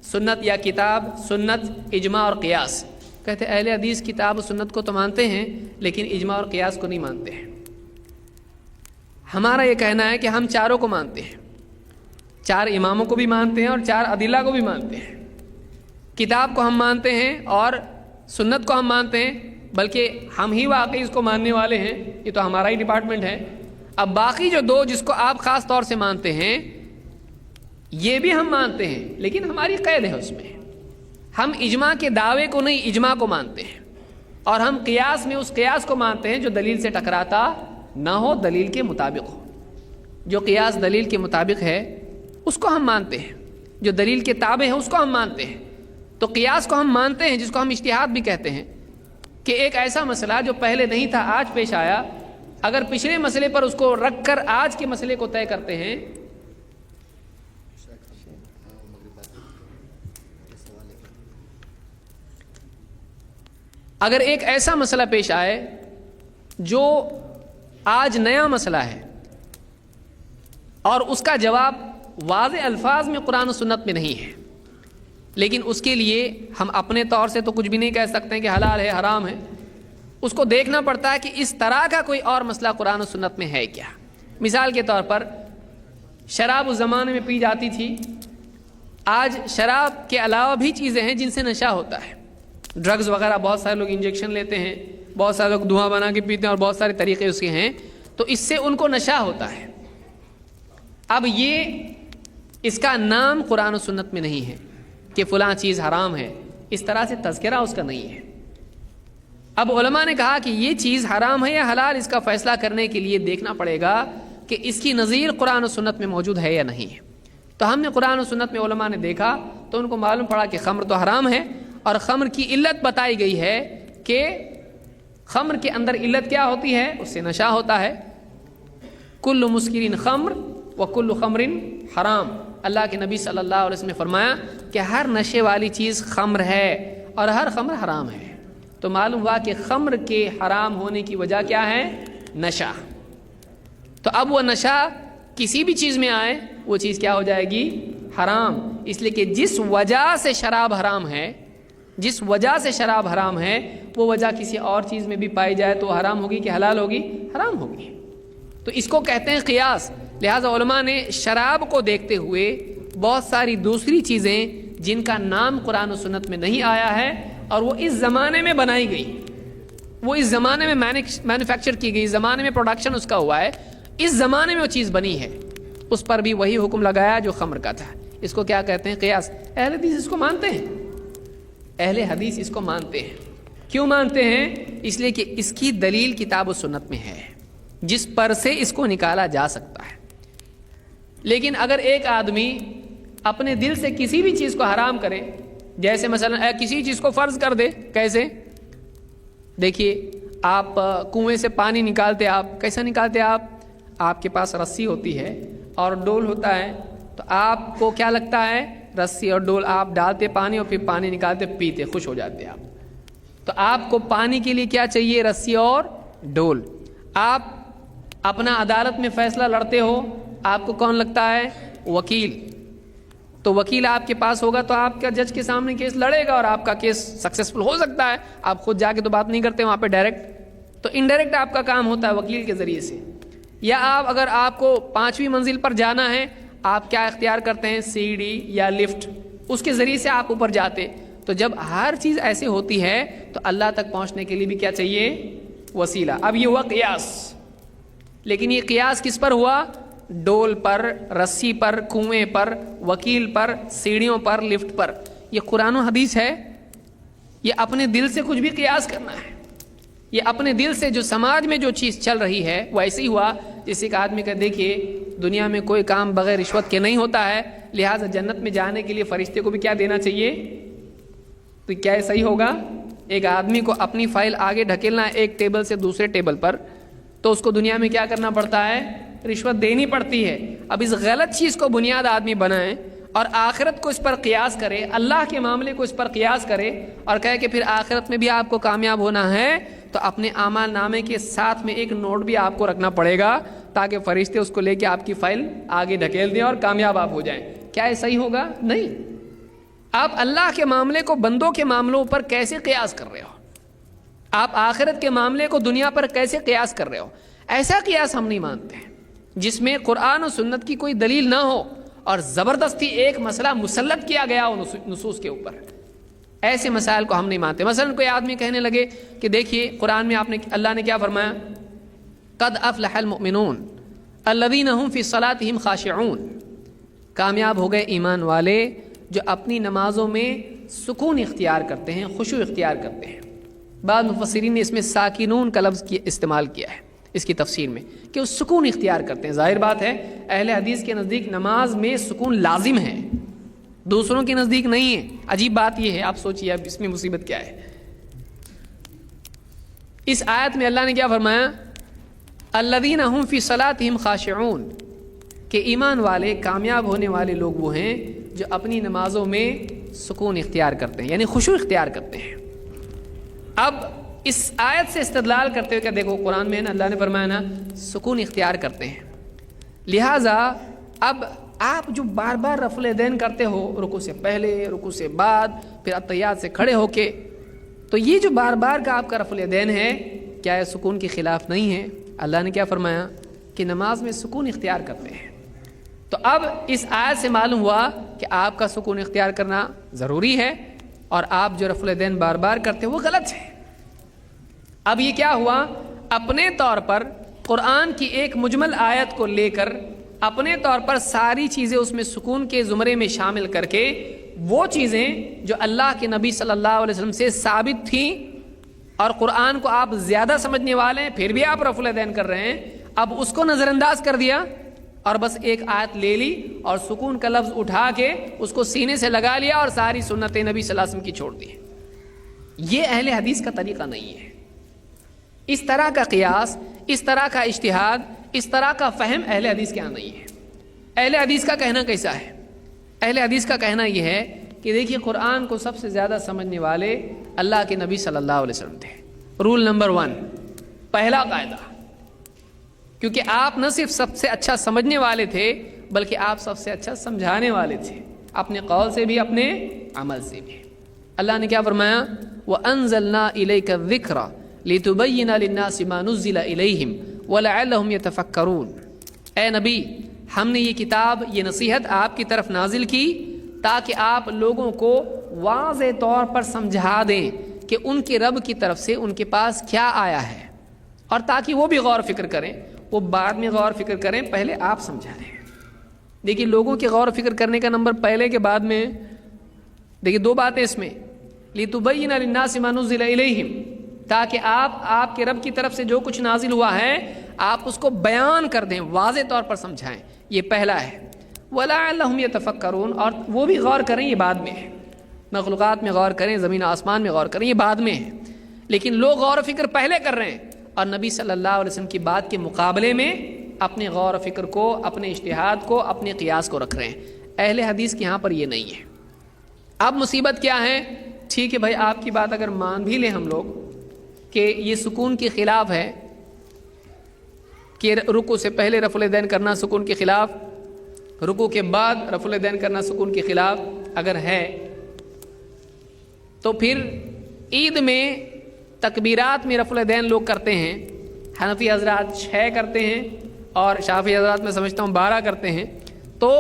سنت یا کتاب, سنت, اجماع اور قیاس. کہتے ہیں اہل حدیث کتاب و سنت کو تو مانتے ہیں لیکن اجماع اور قیاس کو نہیں مانتے ہیں. ہمارا یہ کہنا ہے کہ ہم چاروں کو مانتے ہیں, 4 اماموں کو بھی مانتے ہیں اور 4 ادلہ کو بھی مانتے ہیں. کتاب کو ہم مانتے ہیں اور سنت کو ہم مانتے ہیں, بلکہ ہم ہی واقعی اس کو ماننے والے ہیں, یہ تو ہمارا ہی ڈپارٹمنٹ ہے. اب باقی جو 2 جس کو آپ خاص طور سے مانتے ہیں یہ بھی ہم مانتے ہیں, لیکن ہماری قید ہے اس میں. ہم اجماع کے دعوے کو نہیں, اجماع کو مانتے ہیں, اور ہم قیاس میں اس قیاس کو مانتے ہیں جو دلیل سے ٹکراتا نہ ہو, دلیل کے مطابق ہو. جو قیاس دلیل کے مطابق ہے اس کو ہم مانتے ہیں, جو دلیل کے تابع ہے اس کو ہم مانتے ہیں. تو قیاس کو ہم مانتے ہیں جس کو ہم اجتہاد بھی کہتے ہیں, کہ ایک ایسا مسئلہ جو پہلے نہیں تھا آج پیش آیا, اگر پچھلے مسئلے پر اس کو رکھ کر آج کے مسئلے کو طے کرتے ہیں. اگر ایک ایسا مسئلہ پیش آئے جو آج نیا مسئلہ ہے اور اس کا جواب واضح الفاظ میں قرآن و سنت میں نہیں ہے, لیکن اس کے لیے ہم اپنے طور سے تو کچھ بھی نہیں کہہ سکتے کہ حلال ہے حرام ہے, اس کو دیکھنا پڑتا ہے کہ اس طرح کا کوئی اور مسئلہ قرآن و سنت میں ہے کیا. مثال کے طور پر شراب اس زمانے میں پی جاتی تھی, آج شراب کے علاوہ بھی چیزیں ہیں جن سے نشہ ہوتا ہے. ڈرگز وغیرہ بہت سارے لوگ انجیکشن لیتے ہیں, بہت سارے لوگ دھواں بنا کے پیتے ہیں, اور بہت سارے طریقے اس کے ہیں, تو اس سے ان کو نشہ ہوتا ہے. اب یہ اس کا نام قرآن و سنت میں نہیں ہے کہ فلاں چیز حرام ہے, اس طرح سے تذکرہ اس کا نہیں ہے. اب علماء نے کہا کہ یہ چیز حرام ہے یا حلال, اس کا فیصلہ کرنے کے لیے دیکھنا پڑے گا کہ اس کی نظیر قرآن و سنت میں موجود ہے یا نہیں ہے. تو ہم نے قرآن و سنت میں علماء نے دیکھا تو ان کو معلوم پڑا کہ خمر تو حرام ہے, اور خمر کی علت بتائی گئی ہے کہ خمر کے اندر علت کیا ہوتی ہے, اس سے نشہ ہوتا ہے. کل مسکرین خمر و کل خمر حرام. اللہ کے نبی صلی اللہ علیہ وسلم نے فرمایا کہ ہر نشے والی چیز خمر ہے اور ہر خمر حرام ہے. تو معلوم ہوا کہ خمر کے حرام ہونے کی وجہ کیا ہے, نشہ. تو اب وہ نشہ کسی بھی چیز میں آئے وہ چیز کیا ہو جائے گی, حرام. اس لیے کہ جس وجہ سے شراب حرام ہے, جس وجہ سے شراب حرام ہے, وہ وجہ کسی اور چیز میں بھی پائی جائے تو حرام ہوگی کہ حلال ہوگی, حرام ہوگی. تو اس کو کہتے ہیں قیاس. لہٰذا علماء نے شراب کو دیکھتے ہوئے بہت ساری دوسری چیزیں جن کا نام قرآن و سنت میں نہیں آیا ہے اور وہ اس زمانے میں بنائی گئی, وہ اس زمانے میں مینوفیکچر کی گئی, زمانے میں پروڈکشن اس کا ہوا ہے, اس زمانے میں وہ چیز بنی ہے, اس پر بھی وہی حکم لگایا جو خمر کا تھا. اس کو کیا کہتے ہیں, قیاس. اہل حدیث اس کو مانتے ہیں, اہل حدیث اس کو مانتے ہیں. کیوں مانتے ہیں؟ اس لیے کہ اس کی دلیل کتاب و سنت میں ہے جس پر سے اس کو نکالا جا سکتا ہے. لیکن اگر ایک آدمی اپنے دل سے کسی بھی چیز کو حرام کرے, جیسے مثلا کسی چیز کو فرض کر دے, کیسے؟ دیکھیے آپ کنویں سے پانی نکالتے، آپ کیسا نکالتے؟ آپ کے پاس رسی ہوتی ہے اور ڈول ہوتا ہے، تو آپ کو کیا لگتا ہے؟ رسی اور ڈول آپ ڈالتے پانی اور پھر پانی نکالتے پیتے، خوش ہو جاتے آپ۔ تو آپ کو پانی کے لیے کیا چاہیے؟ رسی اور ڈول۔ آپ اپنا عدالت میں فیصلہ لڑتے ہو، آپ کو کون لگتا ہے؟ وکیل۔ تو وکیل آپ کے پاس ہوگا تو آپ کا جج کے سامنے کیس لڑے گا اور آپ کا کیس سکسیسفل ہو سکتا ہے۔ آپ خود جا کے تو بات نہیں کرتے وہاں پہ ڈائریکٹ، تو انڈائریکٹ آپ کا کام ہوتا ہے وکیل کے ذریعے سے۔ یا اگر آپ کو 5ویں منزل پر جانا ہے، آپ کیا اختیار کرتے ہیں؟ سیڑھی یا لفٹ، اس کے ذریعے سے آپ اوپر جاتے۔ تو جب ہر چیز ایسے ہوتی ہے تو اللہ تک پہنچنے کے لیے بھی کیا چاہیے؟ وسیلہ۔ اب یہ ہوا قیاس، لیکن یہ قیاس کس پر ہوا؟ ڈول پر، رسی پر، کنویں پر، وکیل پر، سیڑھیوں پر، لفٹ پر۔ یہ قرآن و حدیث ہے؟ یہ اپنے دل سے کچھ بھی قیاس کرنا ہے؟ یہ اپنے دل سے جو سماج میں جو چیز چل رہی ہے وہ ایسے ہی ہوا جیسے ایک آدمی کا دیکھیے دنیا میں کوئی کام بغیر رشوت کے نہیں ہوتا ہے، لہٰذا جنت میں جانے کے لیے فرشتے کو بھی کیا دینا چاہیے؟ تو کیا صحیح ہوگا؟ ایک آدمی کو اپنی فائل آگے ڈھکیلنا ہے ایک ٹیبل سے دوسرے ٹیبل پر، تو اس کو دنیا میں کیا کرنا پڑتا ہے؟ رشوت دینی پڑتی ہے۔ اب اس غلط چیز کو بنیاد آدمی بنائے اور آخرت کو اس پر قیاس کرے، اللہ کے معاملے کو اس پر قیاس کرے اور کہے کہ پھر آخرت میں بھی آپ کو کامیاب ہونا ہے، تو اپنے اعمال نامے کے ساتھ میں ایک نوٹ بھی آپ کو رکھنا پڑے گا تاکہ فرشتے اس کو لے کے آپ کی فائل آگے ڈھکیل دیں اور کامیاب آپ ہو جائیں۔ کیا یہ صحیح ہوگا؟ نہیں۔ آپ اللہ کے معاملے کو بندوں کے معاملوں پر کیسے قیاس کر رہے ہو؟ آپ آخرت کے معاملے کو دنیا پر کیسے قیاس کر رہے ہو؟ ایسا قیاس ہم نہیں مانتے ہیں جس میں قرآن و سنت کی کوئی دلیل نہ ہو اور زبردستی ایک مسئلہ مسلط کیا گیا ہو نصوص کے اوپر۔ ایسے مسائل کو ہم نہیں مانتے۔ مثلا کوئی آدمی کہنے لگے کہ دیکھیے قرآن میں اللہ نے کیا فرمایا؟ قد افلح المؤمنون الذین هم فی صلاتهم خاشعون، کامیاب ہو گئے ایمان والے جو اپنی نمازوں میں سکون اختیار کرتے ہیں، خشوع اختیار کرتے ہیں۔ بعض مفسرین نے اس میں ساکنون کا لفظ استعمال کیا ہے اس کی تفسیر میں کہ وہ سکون اختیار کرتے ہیں۔ ظاہر بات ہے اہل حدیث کے نزدیک نماز میں سکون لازم ہے، دوسروں کے نزدیک نہیں ہے۔ عجیب بات یہ ہے، آپ سوچئے اب اس میں مصیبت کیا ہے۔ اس آیت میں اللہ نے کیا فرمایا؟ الذین هم فی صلاتهم خاشعون، کہ ایمان والے کامیاب ہونے والے لوگ وہ ہیں جو اپنی نمازوں میں سکون اختیار کرتے ہیں، یعنی خشوع اختیار کرتے ہیں۔ اب اس آیت سے استدلال کرتے ہوئے کہ دیکھو قرآن میں اللہ نے فرمایا نا سکون اختیار کرتے ہیں، لہٰذا اب آپ جو بار بار رفع الیدین کرتے ہو رکوع سے پہلے، رکوع سے بعد، پھر اتحیات سے کھڑے ہو کے، تو یہ جو بار بار کا آپ کا رفع الیدین ہے کیا یہ سکون کے خلاف نہیں ہے؟ اللہ نے کیا فرمایا کہ نماز میں سکون اختیار کرتے ہیں۔ تو اب اس آیت سے معلوم ہوا کہ آپ کا سکون اختیار کرنا ضروری ہے اور آپ جو رفع الیدین بار بار کرتے ہیں وہ غلط ہے۔ اب یہ کیا ہوا؟ اپنے طور پر قرآن کی ایک مجمل آیت کو لے کر اپنے طور پر ساری چیزیں اس میں سکون کے زمرے میں شامل کر کے وہ چیزیں جو اللہ کے نبی صلی اللہ علیہ وسلم سے ثابت تھیں اور قرآن کو آپ زیادہ سمجھنے والے ہیں پھر بھی آپ رفع الیدین کر رہے ہیں، اب اس کو نظر انداز کر دیا اور بس ایک آیت لے لی اور سکون کا لفظ اٹھا کے اس کو سینے سے لگا لیا اور ساری سنت نبی صلی اللہ علیہ وسلم کی چھوڑ دی۔ یہ اہل حدیث کا طریقہ نہیں ہے۔ اس طرح کا قیاس، اس طرح کا اجتہاد، اس طرح کا فہم اہل حدیث کے یہاں نہیں ہے۔ اہل حدیث کا کہنا کیسا ہے؟ اہل حدیث کا کہنا یہ ہے کہ دیکھیے قرآن کو سب سے زیادہ سمجھنے والے اللہ کے نبی صلی اللہ علیہ وسلم تھے۔ رول نمبر 1، پہلا قاعدہ، کیونکہ آپ نہ صرف سب سے اچھا سمجھنے والے تھے بلکہ آپ سب سے اچھا سمجھانے والے تھے، اپنے قول سے بھی اپنے عمل سے بھی۔ اللہ نے کیا فرمایا؟ وَأَنزَلْنَا إِلَيْكَ الذِّكْرَ لِتُبَيِّنَ لِلنَّاسِ مَا نُزِّلَ إِلَيْهِمْ وَلَعَلَّهُمْ يَتَفَكَّرُونَ، اے نبی ہم نے یہ کتاب، یہ نصیحت آپ کی طرف نازل کی تاکہ آپ لوگوں کو واضح طور پر سمجھا دیں کہ ان کے رب کی طرف سے ان کے پاس کیا آیا ہے، اور تاکہ وہ بھی غور فکر کریں۔ وہ بعد میں غور فکر کریں، پہلے آپ سمجھا دیں۔ دیکھیے لوگوں کے غور فکر کرنے کا نمبر پہلے کے بعد میں، دیکھیے دو باتیں اس میں، لِتُبَيِّنَ لِلنَّاسِ مَا نُزِّلَ إِلَيْهِمْ، تاکہ آپ کے رب کی طرف سے جو کچھ نازل ہوا ہے آپ اس کو بیان کر دیں، واضح طور پر سمجھائیں، یہ پہلا ہے۔ وَلَعَلَّهُمْ يَتَفَكَّرُونَ، اور وہ بھی غور کریں، یہ بعد میں ہے۔ مخلوقات میں غور کریں، زمین آسمان میں غور کریں، یہ بعد میں ہے۔ لیکن لوگ غور و فکر پہلے کر رہے ہیں اور نبی صلی اللہ علیہ وسلم کی بات کے مقابلے میں اپنے غور و فکر کو، اپنے اجتہاد کو، اپنے قیاس کو رکھ رہے ہیں۔ اہل حدیث کے یہاں پر یہ نہیں ہے۔ اب مصیبت کیا ہے؟ ٹھیک ہے بھائی، آپ کی بات اگر مان بھی لیں ہم لوگ کہ یہ سکون کے خلاف ہے کہ رکوع سے پہلے رفع الیدین کرنا سکون کے خلاف، رکوع کے بعد رفع الیدین کرنا سکون کے خلاف اگر ہے، تو پھر عید میں تکبیرات میں رفع الیدین لوگ کرتے ہیں، حنفی حضرات 6 کرتے ہیں اور شافعی حضرات میں سمجھتا ہوں 12 کرتے ہیں، تو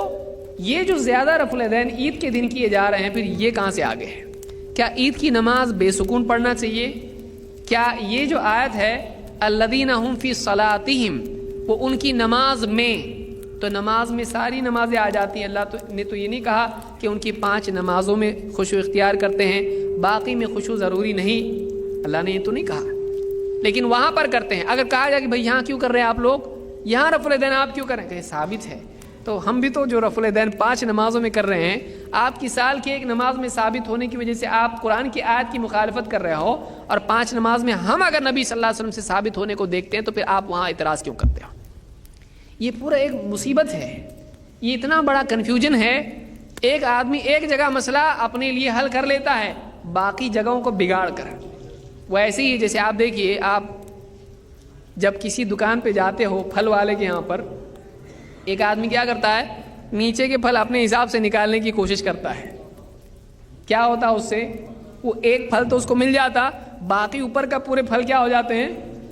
یہ جو زیادہ رفع الیدین عید کے دن کیے جا رہے ہیں، پھر یہ کہاں سے آگے ہے؟ کیا عید کی نماز بے سکون پڑھنا چاہیے؟ کیا یہ جو آیت ہے الذین هم فی صلاتہم، وہ ان کی نماز میں، تو نماز میں ساری نمازیں آ جاتی ہیں۔ اللہ نے تو یہ نہیں کہا کہ ان کی 5 نمازوں میں خشوع اختیار کرتے ہیں، باقی میں خشوع ضروری نہیں، اللہ نے یہ تو نہیں کہا، لیکن وہاں پر کرتے ہیں۔ اگر کہا جائے کہ بھائی یہاں کیوں کر رہے ہیں آپ لوگ، یہاں رفع الیدین آپ کیوں کر رہے ہیں، کہ ثابت ہے، تو ہم بھی تو جو رفع الیدین 5 نمازوں میں کر رہے ہیں، آپ کی سال کی ایک نماز میں ثابت ہونے کی وجہ سے آپ قرآن کی آیت کی مخالفت کر رہے ہو، اور 5 نماز میں ہم اگر نبی صلی اللہ علیہ وسلم سے ثابت ہونے کو دیکھتے ہیں تو پھر آپ وہاں اعتراض کیوں کرتے ہو؟ یہ پورا ایک مصیبت ہے، یہ اتنا بڑا کنفیوژن ہے۔ ایک آدمی ایک جگہ مسئلہ اپنے لیے حل کر لیتا ہے، باقی جگہوں کو بگاڑ کر۔ وہ ایسے ہی جیسے آپ دیکھیے، آپ جب کسی دکان پہ جاتے ہو پھل والے کے یہاں پر، ایک آدمی کیا کرتا ہے، نیچے کے پھل اپنے حساب سے نکالنے کی کوشش کرتا ہے۔ کیا ہوتا اس سے؟ وہ ایک پھل تو اس کو مل جاتا، باقی اوپر کا پورے پھل کیا ہو جاتے ہیں،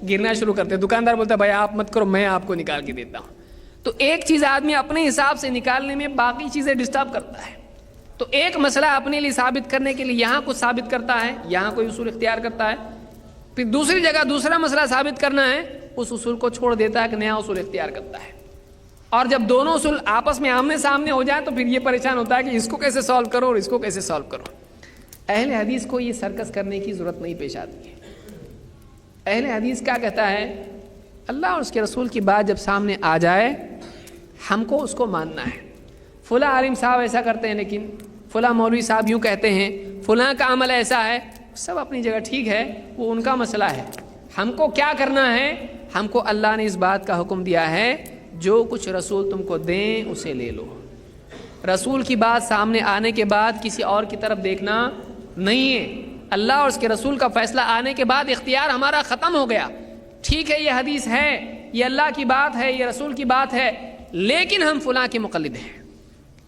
گرنا شروع کرتے ہیں۔ دکاندار بولتا ہے بھائی آپ مت کرو، میں آپ کو نکال کے دیتا ہوں۔ تو ایک چیز آدمی اپنے حساب سے نکالنے میں باقی چیزیں ڈسٹرب کرتا ہے۔ تو ایک مسئلہ اپنے لیے ثابت کرنے کے لیے یہاں کچھ ثابت کرتا ہے، یہاں کوئی اصول اختیار کرتا ہے، پھر دوسری جگہ دوسرا مسئلہ ثابت کرنا ہے، اس اصول کو چھوڑ دیتا ہے کہ نیا اصول اختیار کرتا ہے۔ اور جب دونوں اصول آپس میں آمنے سامنے ہو جائیں تو پھر یہ پریشان ہوتا ہے کہ اس کو کیسے سالو کرو اور اس کو کیسے سالو کرو۔ اہل حدیث کو یہ سرکس کرنے کی ضرورت نہیں پیش آتی ہے۔ اہل حدیث کیا کہتا ہے؟ اللہ اور اس کے رسول کی بات جب سامنے آ جائے ہم کو اس کو ماننا ہے۔ فلاں عالم صاحب ایسا کرتے ہیں، لیکن فلاں مولوی صاحب یوں کہتے ہیں، فلاں کا عمل ایسا ہے، سب اپنی جگہ ٹھیک ہے، وہ ان کا مسئلہ ہے۔ ہم کو کیا کرنا ہے؟ ہم کو اللہ نے اس بات کا حکم دیا ہے، جو کچھ رسول تم کو دیں اسے لے لو۔ رسول کی بات سامنے آنے کے بعد کسی اور کی طرف دیکھنا نہیں ہے۔ اللہ اور اس کے رسول کا فیصلہ آنے کے بعد اختیار ہمارا ختم ہو گیا۔ ٹھیک ہے، یہ حدیث ہے، یہ اللہ کی بات ہے، یہ رسول کی بات ہے، لیکن ہم فلاں کے مقلد ہیں۔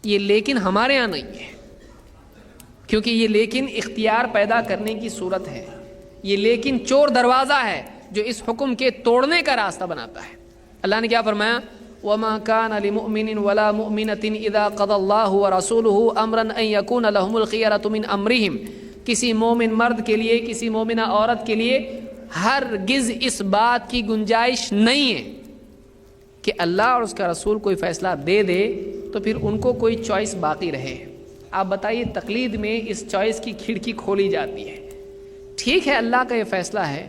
یہ لیکن ہمارے ہاں نہیں ہے، کیونکہ یہ لیکن اختیار پیدا کرنے کی صورت ہے۔ یہ لیکن چور دروازہ ہے جو اس حکم کے توڑنے کا راستہ بناتا ہے۔ اللہ نے کیا فرمایا؟ وَمَا كَانَ لِمُؤْمِنٍ وَلَا مُؤْمِنَةٍ إِذَا قَضَى اللَّهُ وَرَسُولُهُ أَمْرًا أَن يَكُونَ لَهُمُ الْخِيَرَةُ مِنْ أَمْرِهِمْ، کسی مومن مرد کے لیے، کسی مومنہ عورت کے لیے ہرگز اس بات کی گنجائش نہیں ہے کہ اللہ اور اس کا رسول کوئی فیصلہ دے دے تو پھر ان کو کوئی چوائس باقی رہے۔ آپ بتائیے، تقلید میں اس چوائس کی کھڑکی کھولی جاتی ہے۔ ٹھیک ہے، اللہ کا یہ فیصلہ ہے،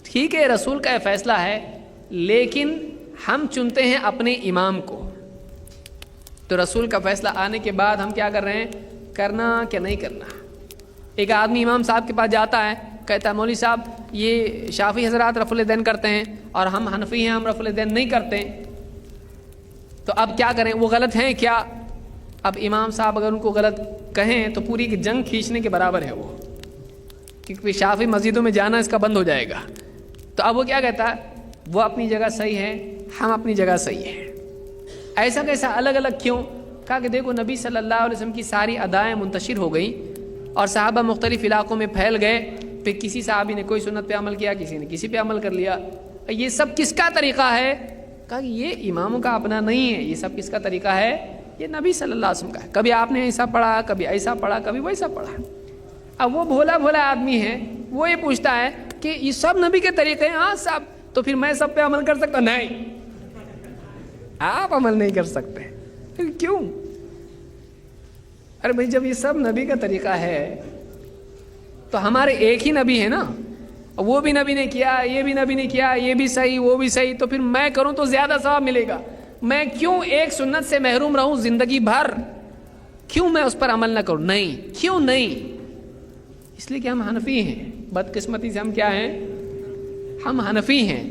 ٹھیک ہے رسول کا یہ فیصلہ ہے، لیکن ہم چنتے ہیں اپنے امام کو۔ تو رسول کا فیصلہ آنے کے بعد ہم کیا کر رہے ہیں؟ کرنا کیا نہیں کرنا؟ ایک آدمی امام صاحب کے پاس جاتا ہے، کہتا ہے مولوی صاحب یہ شافعی حضرات رفع الیدین کرتے ہیں اور ہم حنفی ہیں، ہم رفع الیدین نہیں کرتے، تو اب کیا کریں؟ وہ غلط ہیں کیا؟ اب امام صاحب اگر ان کو غلط کہیں تو پوری جنگ کھینچنے کے برابر ہے وہ، کیونکہ شافعی مسجدوں میں جانا اس کا بند ہو جائے گا۔ تو اب وہ کیا کہتا ہے؟ وہ اپنی جگہ صحیح ہے، ہم اپنی جگہ صحیح ہیں۔ ایسا کیسا الگ الگ کیوں؟ کہا کہ دیکھو نبی صلی اللہ علیہ وسلم کی ساری ادائیں منتشر ہو گئیں اور صحابہ مختلف علاقوں میں پھیل گئے، پھر کسی صحابی نے کوئی سنت پہ عمل کیا، کسی نے کسی پہ عمل کر لیا۔ یہ سب کس کا طریقہ ہے؟ کہا کہ یہ اماموں کا اپنا نہیں ہے، یہ سب کس کا طریقہ ہے؟ یہ نبی صلی اللہ علیہ وسلم کا ہے۔ کبھی آپ نے ایسا پڑھا، کبھی ایسا پڑھا، کبھی ویسا پڑھا۔ اب وہ بھولا بھولا آدمی ہے، وہ یہ پوچھتا ہے کہ یہ سب نبی کے طریقے ہیں؟ ہاں سب، تو پھر میں سب پہ عمل کر سکتا؟ نہیں، آپ عمل نہیں کر سکتے۔ کیوں؟ ارے بھائی جب یہ سب نبی کا طریقہ ہے تو ہمارے ایک ہی نبی ہے نا، وہ بھی نبی نے کیا، یہ بھی نبی نے کیا، یہ بھی صحیح وہ بھی صحیح، تو پھر میں کروں تو زیادہ ثواب ملے گا۔ میں کیوں ایک سنت سے محروم رہوں زندگی بھر؟ کیوں میں اس پر عمل نہ کروں؟ نہیں، کیوں نہیں؟ اس لیے کہ ہم حنفی ہیں، بدقسمتی سے ہم کیا ہیں؟ ہم حنفی ہیں،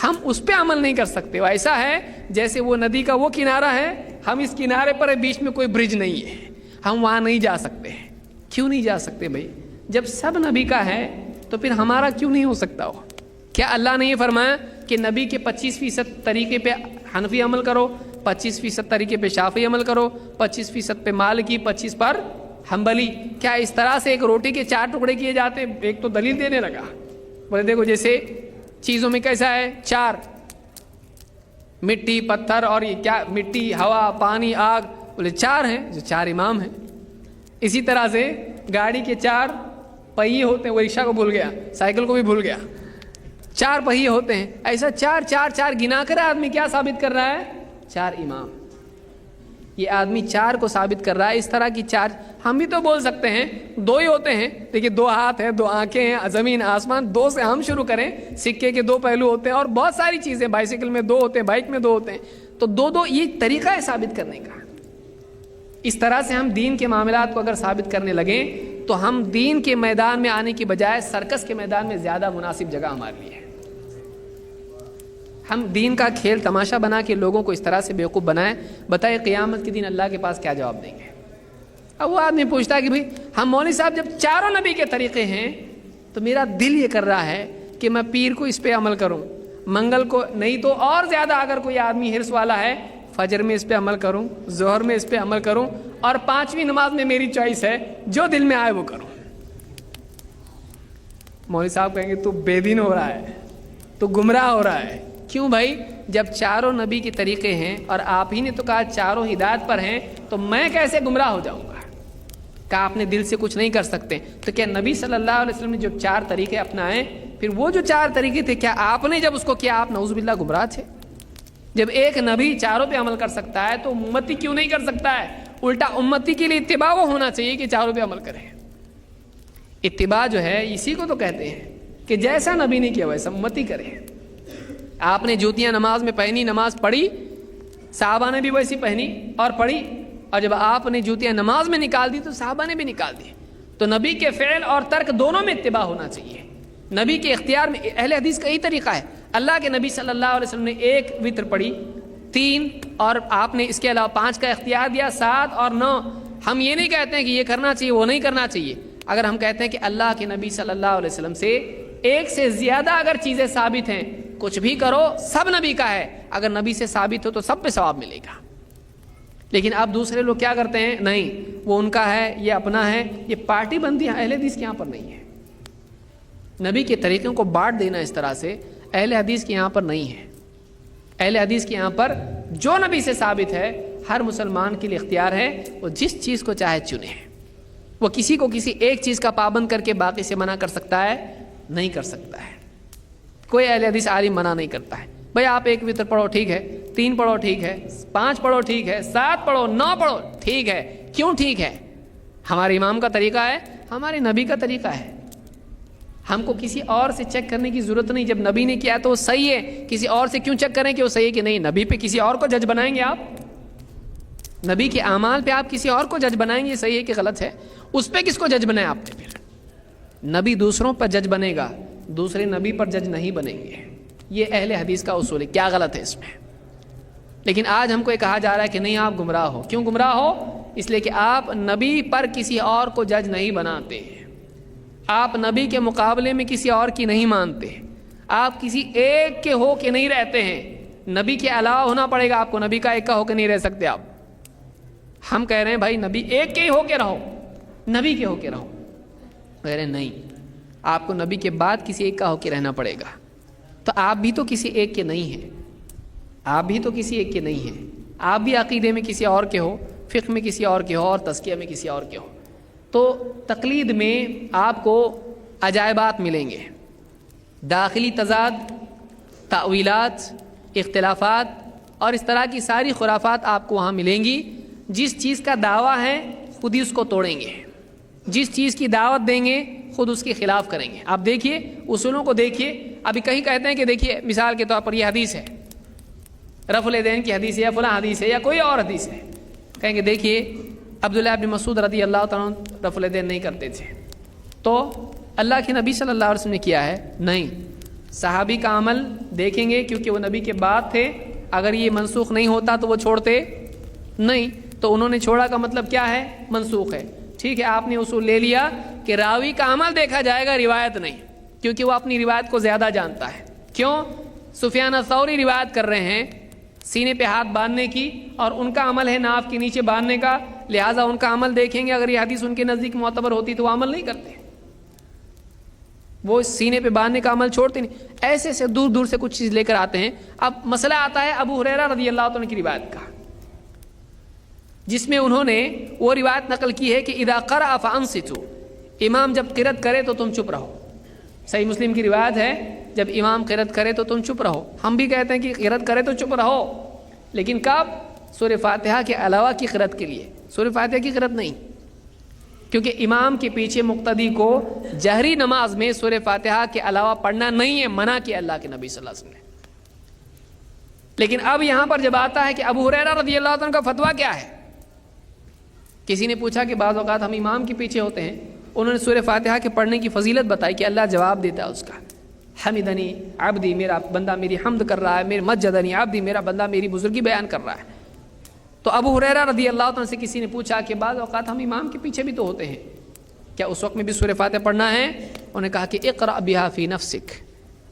ہم اس پہ عمل نہیں کر سکتے. وہ ایسا ہے جیسے وہ ندی کا وہ کنارہ ہے، ہم اس کنارے پر ہے، بیچ میں کوئی برج نہیں ہے، ہم وہاں نہیں جا سکتے ہیں. کیوں نہیں جا سکتے بھائی؟ جب سب نبی کا ہے تو پھر ہمارا کیوں نہیں ہو سکتا ہو؟ کیا اللہ نے یہ فرمایا کہ نبی کے 25% طریقے پہ حنفی عمل کرو، 25% طریقے پہ شافعی عمل کرو، 25% پہ مالکی، 25 پر حنبلی؟ کیا اس طرح سے ایک روٹی کے 4 ٹکڑے کیے جاتے؟ ایک تو دلیل دینے لگا، بولے دیکھو جیسے چیزوں میں کیسا ہے 4، مٹی، پتھر اور یہ کیا، مٹی، ہوا، پانی، آگ، بولے 4 ہیں جو 4 امام ہیں. اسی طرح سے گاڑی کے 4 پہیے ہوتے ہیں، وہ رکشہ کو بھول گیا، سائیکل کو بھی بھول گیا، 4 پہیے ہوتے ہیں. ایسا 4 گنا کر آدمی کیا ثابت کر رہا ہے؟ 4 امام. یہ آدمی 4 کو ثابت کر رہا ہے. اس طرح کی 4 ہم بھی تو بول سکتے ہیں، 2 ہی ہوتے ہیں. دیکھیے 2 ہاتھ ہیں، 2 آنکھیں ہیں، زمین آسمان، 2 سے ہم شروع کریں. سکے کے 2 پہلو ہوتے ہیں اور بہت ساری چیزیں، بائسیکل میں 2 ہوتے ہیں، بائک میں 2 ہوتے ہیں. تو 2 یہ طریقہ ہے ثابت کرنے کا. اس طرح سے ہم دین کے معاملات کو اگر ثابت کرنے لگیں تو ہم دین کے میدان میں آنے کی بجائے سرکس کے میدان میں زیادہ مناسب جگہ ہمارے لیے ہے. ہم دین کا کھیل تماشا بنا کے لوگوں کو اس طرح سے بیوقوف بنائیں. بتائے قیامت کے دن اللہ کے پاس کیا جواب دیں گے؟ اب وہ آدمی پوچھتا ہے کہ بھئی ہم مولوی صاحب جب 4 نبی کے طریقے ہیں تو میرا دل یہ کر رہا ہے کہ میں پیر کو اس پہ عمل کروں، منگل کو نہیں تو اور زیادہ اگر کوئی آدمی حرص والا ہے فجر میں اس پہ عمل کروں، ظہر میں اس پہ عمل کروں، اور 5ویں نماز میں میری چوائس ہے، جو دل میں آئے وہ کروں. مولوی صاحب کہیں گے تو بے دین ہو رہا ہے، تو گمراہ ہو رہا ہے. کیوں بھائی؟ جب 4 نبی کے طریقے ہیں اور آپ ہی نے تو کہا 4 ہدایت پر ہیں، تو میں کیسے گمراہ ہو جاؤں گا؟ کہا آپ نے دل سے کچھ نہیں کر سکتے. تو کیا نبی صلی اللہ علیہ وسلم نے جو 4 طریقے اپنائے، پھر وہ جو 4 طریقے تھے، کیا آپ نے جب اس کو کیا آپ نعوذ باللہ گمراہ تھے؟ جب ایک نبی 4 پہ عمل کر سکتا ہے تو امتی کیوں نہیں کر سکتا ہے؟ الٹا امتی کے لیے اتباع وہ ہونا چاہیے کہ 4 پہ عمل کرے. اتباع جو ہے اسی کو تو کہتے ہیں کہ جیسا نبی نے کیا ویسا امتی کرے. آپ نے جوتیاں نماز میں پہنی، نماز پڑھی، صحابہ نے بھی ویسی پہنی اور پڑھی، اور جب آپ نے جوتیاں نماز میں نکال دی تو صحابہ نے بھی نکال دی. تو نبی کے فعل اور ترک دونوں میں اتباع ہونا چاہیے. نبی کے اختیار میں اہل حدیث کا یہی طریقہ ہے. اللہ کے نبی صلی اللہ علیہ وسلم نے 1 وتر پڑھی، 3، اور آپ نے اس کے علاوہ 5 کا اختیار دیا، 7 اور 9. ہم یہ نہیں کہتے ہیں کہ یہ کرنا چاہیے وہ نہیں کرنا چاہیے. اگر ہم کہتے ہیں کہ اللہ کے نبی صلی اللہ علیہ وسلم سے 1 سے زیادہ اگر چیزیں ثابت ہیں، کچھ بھی کرو سب نبی کا ہے، اگر نبی سے ثابت ہو تو سب پہ ثواب ملے گا. لیکن اب دوسرے لوگ کیا کرتے ہیں؟ نہیں وہ ان کا ہے، یہ اپنا ہے. یہ پارٹی بندی اہل حدیث کے یہاں پر نہیں ہے. نبی کے طریقوں کو بانٹ دینا اس طرح سے اہل حدیث کے یہاں پر نہیں ہے. اہل حدیث کے یہاں پر جو نبی سے ثابت ہے ہر مسلمان کے لیے اختیار ہے، وہ جس چیز کو چاہے چنے. وہ کسی کو کسی ایک چیز کا پابند کر کے باقی سے منع کر سکتا ہے؟ نہیں کر سکتا ہے. کوئی اہل حدیث عالم منع نہیں کرتا ہے بھائی آپ 1 وتر پڑھو ٹھیک ہے، 3 پڑھو ٹھیک ہے، 5 پڑھو ٹھیک ہے، 7 پڑھو، 9 پڑھو ٹھیک ہے. کیوں ٹھیک ہے؟ ہمارے امام کا طریقہ ہے، ہمارے نبی کا طریقہ ہے. ہم کو کسی اور سے چیک کرنے کی ضرورت نہیں. جب نبی نے کیا تو وہ صحیح ہے، کسی اور سے کیوں چیک کریں کہ وہ صحیح ہے کہ نہیں؟ نبی پہ کسی اور کو جج بنائیں گے آپ؟ نبی کے اعمال پہ آپ کسی اور کو جج بنائیں گے صحیح ہے کہ غلط ہے؟ اس پہ کس کو جج بنائیں آپ نے؟ پھر نبی دوسروں پر جج بنے گا، دوسرے نبی پر جج نہیں بنیں گے. یہ اہل حدیث کا اصول ہے. کیا غلط ہے اس میں؟ لیکن آج ہم کو یہ کہا جا رہا ہے کہ نہیں آپ گمراہ ہو. کیوں گمراہ ہو؟ اس لیے کہ آپ نبی پر کسی اور کو جج نہیں بناتے، آپ نبی کے مقابلے میں کسی اور کی نہیں مانتے، آپ کسی ایک کے ہو کے نہیں رہتے ہیں. نبی کے علاوہ ہونا پڑے گا آپ کو، نبی کا ایک کا ہو کے نہیں رہ سکتے آپ. ہم کہہ رہے ہیں بھائی نبی ایک کے ہی ہو کے رہو، نبی کے ہو کے رہو. کہہ رہے ہیں نہیں، آپ کو نبی کے بعد کسی ایک کا ہو کے رہنا پڑے گا. تو آپ بھی تو کسی ایک کے نہیں ہیں، آپ بھی تو کسی ایک کے نہیں ہیں. آپ بھی عقیدے میں کسی اور کے ہو، فقہ میں کسی اور کے ہو، اور تزکیہ میں کسی اور کے ہو. تو تقلید میں آپ کو عجائبات ملیں گے، داخلی تضاد، تأویلات، اختلافات اور اس طرح کی ساری خرافات آپ کو وہاں ملیں گی. جس چیز کا دعویٰ ہے خود ہی اس کو توڑیں گے، جس چیز کی دعوت دیں گے خود اس کے خلاف کریں گے. آپ دیکھیے اصولوں کو دیکھیے. ابھی کہیں کہتے ہیں کہ دیکھیے مثال کے طور پر یہ حدیث ہے، رفع الیدین کی حدیث ہے یا فلاں حدیث ہے یا کوئی اور حدیث ہے، کہیں گے دیکھیے عبداللہ ابن مسعود رضی اللہ تعالیٰ عنہ رفع الیدین نہیں کرتے تھے، تو اللہ کے نبی صلی اللہ علیہ وسلم نے کیا ہے؟ نہیں. صحابی کا عمل دیکھیں گے کیونکہ وہ نبی کے بعد تھے. اگر یہ منسوخ نہیں ہوتا تو وہ چھوڑتے نہیں, تو انہوں نے چھوڑا کا مطلب کیا ہے؟ منسوخ ہے. ٹھیک ہے, آپ نے اصول لے لیا کہ راوی کا عمل دیکھا جائے گا, روایت نہیں, کیونکہ وہ اپنی روایت کو زیادہ جانتا ہے. کیوں؟ سفیان الثوری روایت کر رہے ہیں سینے پہ ہاتھ باندھنے کی, اور ان کا عمل ہے ناف کے نیچے باندھنے کا, لہٰذا ان کا عمل دیکھیں گے. اگر یہ حدیث ان کے نزدیک معتبر ہوتی تو وہ عمل نہیں کرتے, وہ سینے پہ باندھنے کا عمل چھوڑتے نہیں. ایسے سے دور دور سے کچھ چیز لے کر آتے ہیں. اب مسئلہ آتا ہے ابو ہریرہ رضی اللہ عنہ کی روایت کا, جس میں انہوں نے وہ روایت نقل کی ہے کہ اذا قرأ فانصتوا, امام جب قرأت کرے تو تم چپ رہو. صحیح مسلم کی روایت ہے جب امام قرأت کرے تو تم چپ رہو. ہم بھی کہتے ہیں کہ قرأت کرے تو چپ رہو, لیکن کب؟ سورہ فاتحہ کے علاوہ کی قرأت کے لیے, سورہ فاتحہ کی قرأت نہیں, کیونکہ امام کے پیچھے مقتدی کو جہری نماز میں سورہ فاتحہ کے علاوہ پڑھنا نہیں ہے, منع کیا اللہ کے نبی صلی اللہ علیہ وسلم نے. لیکن اب یہاں پر جب آتا ہے کہ ابو ہریرہ رضی اللہ عنہ کا فتویٰ کیا ہے, کسی نے پوچھا کہ بعض اوقات ہم امام کے پیچھے ہوتے ہیں, انہوں نے سورہ فاتحہ کے پڑھنے کی فضیلت بتائی کہ اللہ جواب دیتا ہے اس کا, حمدنی عبدی, میرا بندہ میری حمد کر رہا ہے, میرے مجدنی عبدی, میرا بندہ میری بزرگی بیان کر رہا ہے. تو ابو ہریرہ رضی اللہ عنہ سے کسی نے پوچھا کہ بعض اوقات ہم امام کے پیچھے بھی تو ہوتے ہیں, کیا اس وقت میں بھی سورہ فاتحہ پڑھنا ہے؟ انہوں نے کہا کہ اقرأ بہا فی نفسک,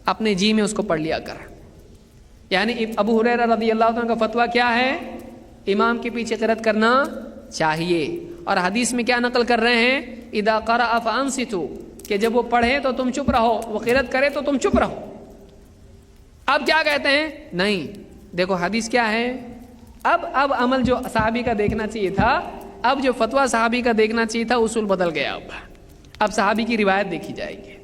اپنے جی میں اس کو پڑھ لیا کر. یعنی ابو ہریرہ رضی اللہ عنہ کا فتویٰ کیا ہے؟ امام کے پیچھے قرأت کرنا چاہیے. اور حدیث میں کیا نقل کر رہے ہیں؟ اذا قرأ فانصتوا, کہ جب وہ پڑھے تو تم چپ رہو, وہ قرأت کرے تو تم چپ رہو. اب کیا کہتے ہیں؟ نہیں, دیکھو حدیث کیا ہے. اب عمل جو صحابی کا دیکھنا چاہیے تھا, اب جو فتویٰ صحابی کا دیکھنا چاہیے تھا, اصول بدل گیا. اب صحابی کی روایت دیکھی جائے گی.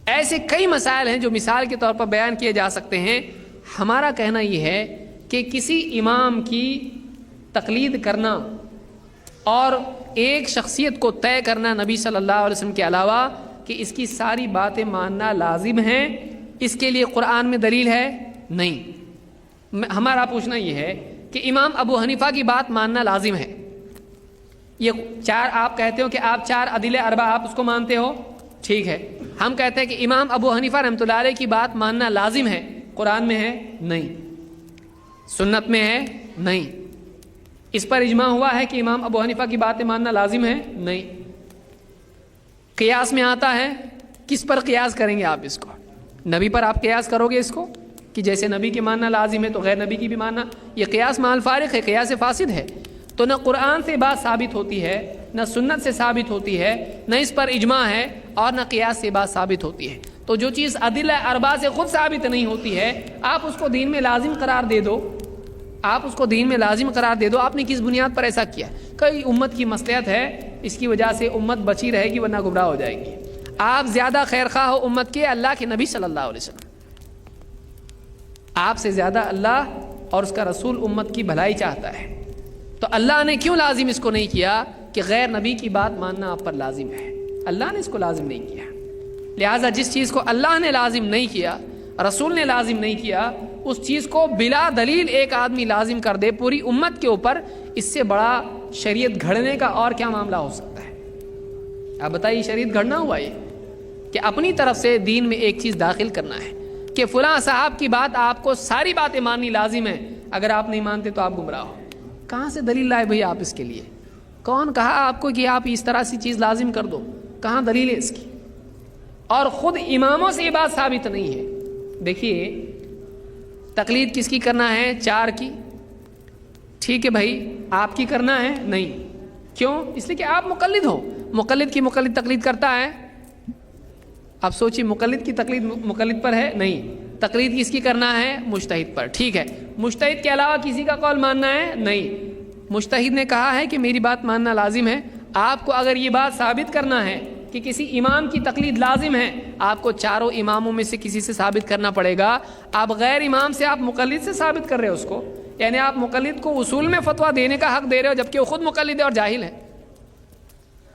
ایسے کئی مسائل ہیں جو مثال کے طور پر بیان کیے جا سکتے ہیں. ہمارا کہنا یہ ہے کہ کسی امام کی تقلید کرنا اور ایک شخصیت کو طے کرنا نبی صلی اللہ علیہ وسلم کے علاوہ, کہ اس کی ساری باتیں ماننا لازم ہیں, اس کے لیے قرآن میں دلیل ہے؟ نہیں. ہمارا پوچھنا یہ ہے کہ امام ابو حنیفہ کی بات ماننا لازم ہے. یہ چار آپ کہتے ہو کہ آپ چار عدل اربع آپ اس کو مانتے ہو, ٹھیک ہے. ہم کہتے ہیں کہ امام ابو حنیفہ رحمۃ اللہ علیہ کی بات ماننا لازم ہے, قرآن میں ہے؟ نہیں. سنت میں ہے؟ نہیں. اس پر اجماع ہوا ہے کہ امام ابو حنیفہ کی باتیں ماننا لازم ہے؟ نہیں. قیاس میں آتا ہے, کس پر قیاس کریں گے آپ اس کو؟ نبی پر آپ قیاس کرو گے اس کو, کہ جیسے نبی کے ماننا لازم ہے تو غیر نبی کی بھی ماننا. یہ قیاس مع الفارق ہے, قیاس فاسد ہے. تو نہ قرآن سے بات ثابت ہوتی ہے, نہ سنت سے ثابت ہوتی ہے, نہ اس پر اجماع ہے, اور نہ قیاس سے بات ثابت ہوتی ہے. تو جو چیز ادلہ اربع سے خود ثابت نہیں ہوتی ہے, آپ اس کو دین میں لازم قرار دے دو. آپ اس کو دین میں لازم قرار دے دو. آپ نے کس بنیاد پر ایسا کیا؟ کئی امت کی مصلحت ہے, اس کی وجہ سے امت بچی رہے گی ورنہ گمراہ ہو جائے گی. آپ زیادہ خیر خواہ ہو امت کے اللہ کے نبی صلی اللہ علیہ وسلم, آپ سے زیادہ اللہ اور اس کا رسول امت کی بھلائی چاہتا ہے. تو اللہ نے کیوں لازم اس کو نہیں کیا کہ غیر نبی کی بات ماننا آپ پر لازم ہے؟ اللہ نے اس کو لازم نہیں کیا. لہٰذا جس چیز کو اللہ نے لازم نہیں کیا, رسول نے لازم نہیں کیا, اس چیز کو بلا دلیل ایک آدمی لازم کر دے پوری امت کے اوپر, اس سے بڑا شریعت گھڑنے کا اور کیا معاملہ ہو سکتا ہے؟ آپ بتائیے, شریعت گھڑنا ہوا یہ کہ اپنی طرف سے دین میں ایک چیز داخل کرنا ہے کہ فلاں صاحب کی بات آپ کو ساری باتیں ماننی لازم ہے, اگر آپ نہیں مانتے تو آپ گمراہ ہو. کہاں سے دلیل لائے بھئی آپ اس کے لیے؟ کون کہا آپ کو کہ آپ اس طرح سی چیز لازم کر دو؟ کہاں دلیل ہے اس کی؟ اور خود اماموں سے یہ بات ثابت نہیں ہے. دیکھیے, تقلید کس کی کرنا ہے؟ چار کی. ٹھیک ہے بھائی, آپ کی کرنا ہے؟ نہیں. کیوں؟ اس لیے کہ آپ مقلد ہو. مقلد کی مقلد تقلید کرتا ہے؟ اب سوچیے, مقلد کی تقلید مقلد پر ہے؟ نہیں. تقلید کس کی کرنا ہے؟ مجتہد پر. ٹھیک ہے, مجتہد کے علاوہ کسی کا قول ماننا ہے؟ نہیں. مجتہد نے کہا ہے کہ میری بات ماننا لازم ہے. آپ کو اگر یہ بات ثابت کرنا ہے کہ کسی امام کی تقلید لازم ہے, آپ کو چاروں اماموں میں سے کسی سے ثابت کرنا پڑے گا. آپ غیر امام سے, آپ مقلد سے ثابت کر رہے ہو اس کو, یعنی آپ مقلد کو اصول میں فتویٰ دینے کا حق دے رہے ہو, جبکہ وہ خود مقلد ہے اور جاہل ہے.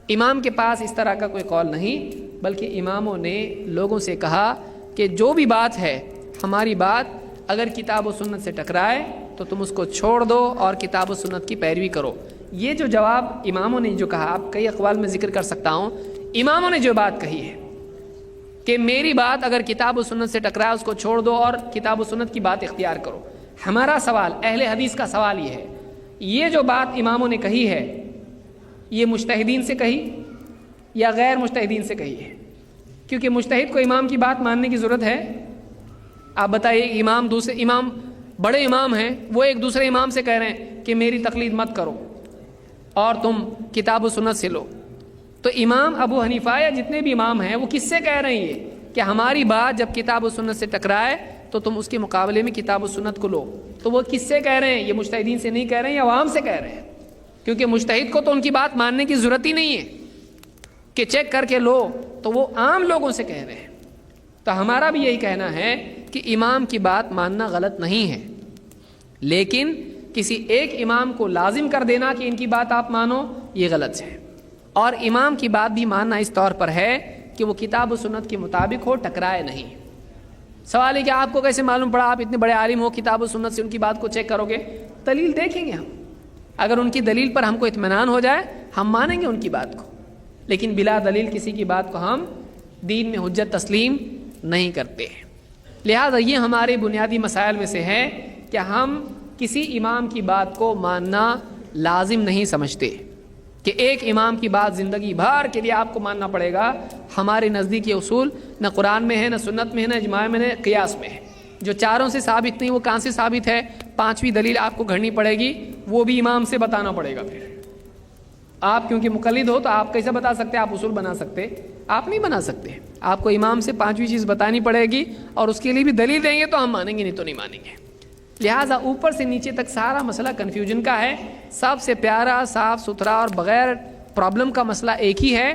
امام کے پاس اس طرح کا کوئی قول نہیں, بلکہ اماموں نے لوگوں سے کہا کہ جو بھی بات ہے, ہماری بات اگر کتاب و سنت سے ٹکرائے تو تم اس کو چھوڑ دو اور کتاب و سنت کی پیروی کرو. یہ جو جواب اماموں نے جو کہا, آپ کئی اقوال میں ذکر کر سکتا ہوں, اماموں نے جو بات کہی ہے کہ میری بات اگر کتاب و سنت سے ٹکرائے اس کو چھوڑ دو اور کتاب و سنت کی بات اختیار کرو. ہمارا سوال، اہل حدیث کا سوال یہ ہے، یہ جو بات اماموں نے کہی ہے یہ مجتہدین سے کہی یا غیر مجتہدین سے کہی ہے؟ کیونکہ مجتہد کو امام کی بات ماننے کی ضرورت ہے. آپ بتائیے، امام دوسرے امام، بڑے امام ہیں، وہ ایک دوسرے امام سے کہہ رہے ہیں کہ میری تقلید مت کرو اور تم کتاب و سنت سے لو. تو امام ابو حنیفہ یا جتنے بھی امام ہیں وہ کس سے کہہ رہے ہیں یہ کہ ہماری بات جب کتاب و سنت سے ٹکرائے تو تم اس کے مقابلے میں کتاب و سنت کو لو؟ تو وہ کس سے کہہ رہے ہیں؟ یہ مجتہدین سے نہیں کہہ رہے ہیں، یا عوام سے کہہ رہے ہیں؟ کیونکہ مجتہد کو تو ان کی بات ماننے کی ضرورت ہی نہیں ہے کہ چیک کر کے لو، تو وہ عام لوگوں سے کہہ رہے ہیں. تو ہمارا بھی یہی کہنا ہے کہ امام کی بات ماننا غلط نہیں ہے، لیکن کسی ایک امام کو لازم کر دینا کہ ان کی بات آپ مانو، یہ غلط ہے. اور امام کی بات بھی ماننا اس طور پر ہے کہ وہ کتاب و سنت کے مطابق ہو، ٹکرائے نہیں. سوال ہے کہ آپ کو کیسے معلوم پڑا؟ آپ اتنے بڑے عالم ہو، کتاب و سنت سے ان کی بات کو چیک کرو گے؟ دلیل دیکھیں گے ہم، اگر ان کی دلیل پر ہم کو اطمینان ہو جائے ہم مانیں گے ان کی بات کو، لیکن بلا دلیل کسی کی بات کو ہم دین میں حجت تسلیم نہیں کرتے. لہذا یہ ہمارے بنیادی مسائل میں سے ہے کہ ہم کسی امام کی بات کو ماننا لازم نہیں سمجھتے کہ ایک امام کی بات زندگی بھر کے لیے آپ کو ماننا پڑے گا. ہمارے نزدیک یہ اصول نہ قرآن میں ہے، نہ سنت میں ہے، نہ اجماع میں، نہ قیاس میں ہے. جو چاروں سے ثابت نہیں وہ کہاں سے ثابت ہے؟ پانچویں دلیل آپ کو گھڑنی پڑے گی، وہ بھی امام سے بتانا پڑے گا. پھر آپ کیونکہ مقلد ہو تو آپ کیسے بتا سکتے؟ آپ اصول بنا سکتے؟ آپ نہیں بنا سکتے. آپ کو امام سے پانچویں چیز بتانی پڑے گی اور اس کے لیے بھی دلیل دیں گے تو ہم مانیں گے، نہیں تو نہیں مانیں گے. لہٰذا اوپر سے نیچے تک سارا مسئلہ کنفیوژن کا ہے. سب سے پیارا، صاف ستھرا اور بغیر پرابلم کا مسئلہ ایک ہی ہے،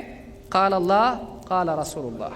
قال اللہ قال رسول اللہ.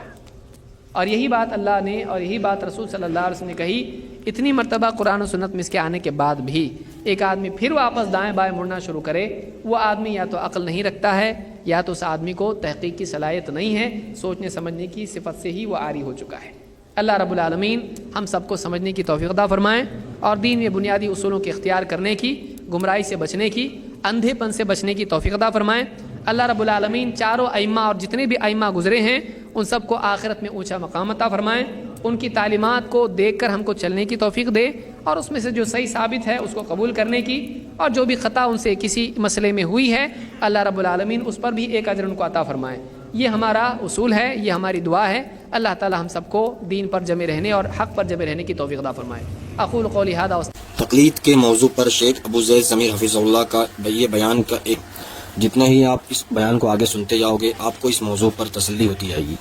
اور یہی بات اللہ نے اور یہی بات رسول صلی اللہ علیہ وسلم نے کہی. اتنی مرتبہ قرآن و سنت میں اس کے آنے کے بعد بھی ایک آدمی پھر واپس دائیں بائیں مڑنا شروع کرے، وہ آدمی یا تو عقل نہیں رکھتا ہے یا تو اس آدمی کو تحقیق کی صلاحیت نہیں ہے، سوچنے سمجھنے کی صفت سے ہی وہ عاری ہو چکا ہے. اللہ رب العالمین ہم سب کو سمجھنے کی توفیق عطا فرمائیں اور دین میں بنیادی اصولوں کے اختیار کرنے کی، گمراہی سے بچنے کی، اندھے پن سے بچنے کی توفیق عطا فرمائیں. اللہ رب العالمین چاروں ائمہ اور جتنے بھی ائمہ گزرے ہیں ان سب کو آخرت میں اونچا مقام عطا فرمائیں. ان کی تعلیمات کو دیکھ کر ہم کو چلنے کی توفیق دے اور اس میں سے جو صحیح ثابت ہے اس کو قبول کرنے کی، اور جو بھی خطا ان سے کسی مسئلے میں ہوئی ہے اللہ رب العالمین اس پر بھی ایک اجر ان کو عطا فرمائیں. یہ ہمارا اصول ہے، یہ ہماری دعا ہے. اللہ تعالی ہم سب کو دین پر جمے رہنے اور حق پر جمے رہنے کی توفیق عطا فرمائے. اقول قولی ھذا. تقلید کے موضوع پر شیخ ابو زید ضمیر حفظہ اللہ کا یہ بیان کا ایک، جتنے ہی آپ اس بیان کو آگے سنتے جاؤ گے آپ کو اس موضوع پر تسلی ہوتی جائے گی.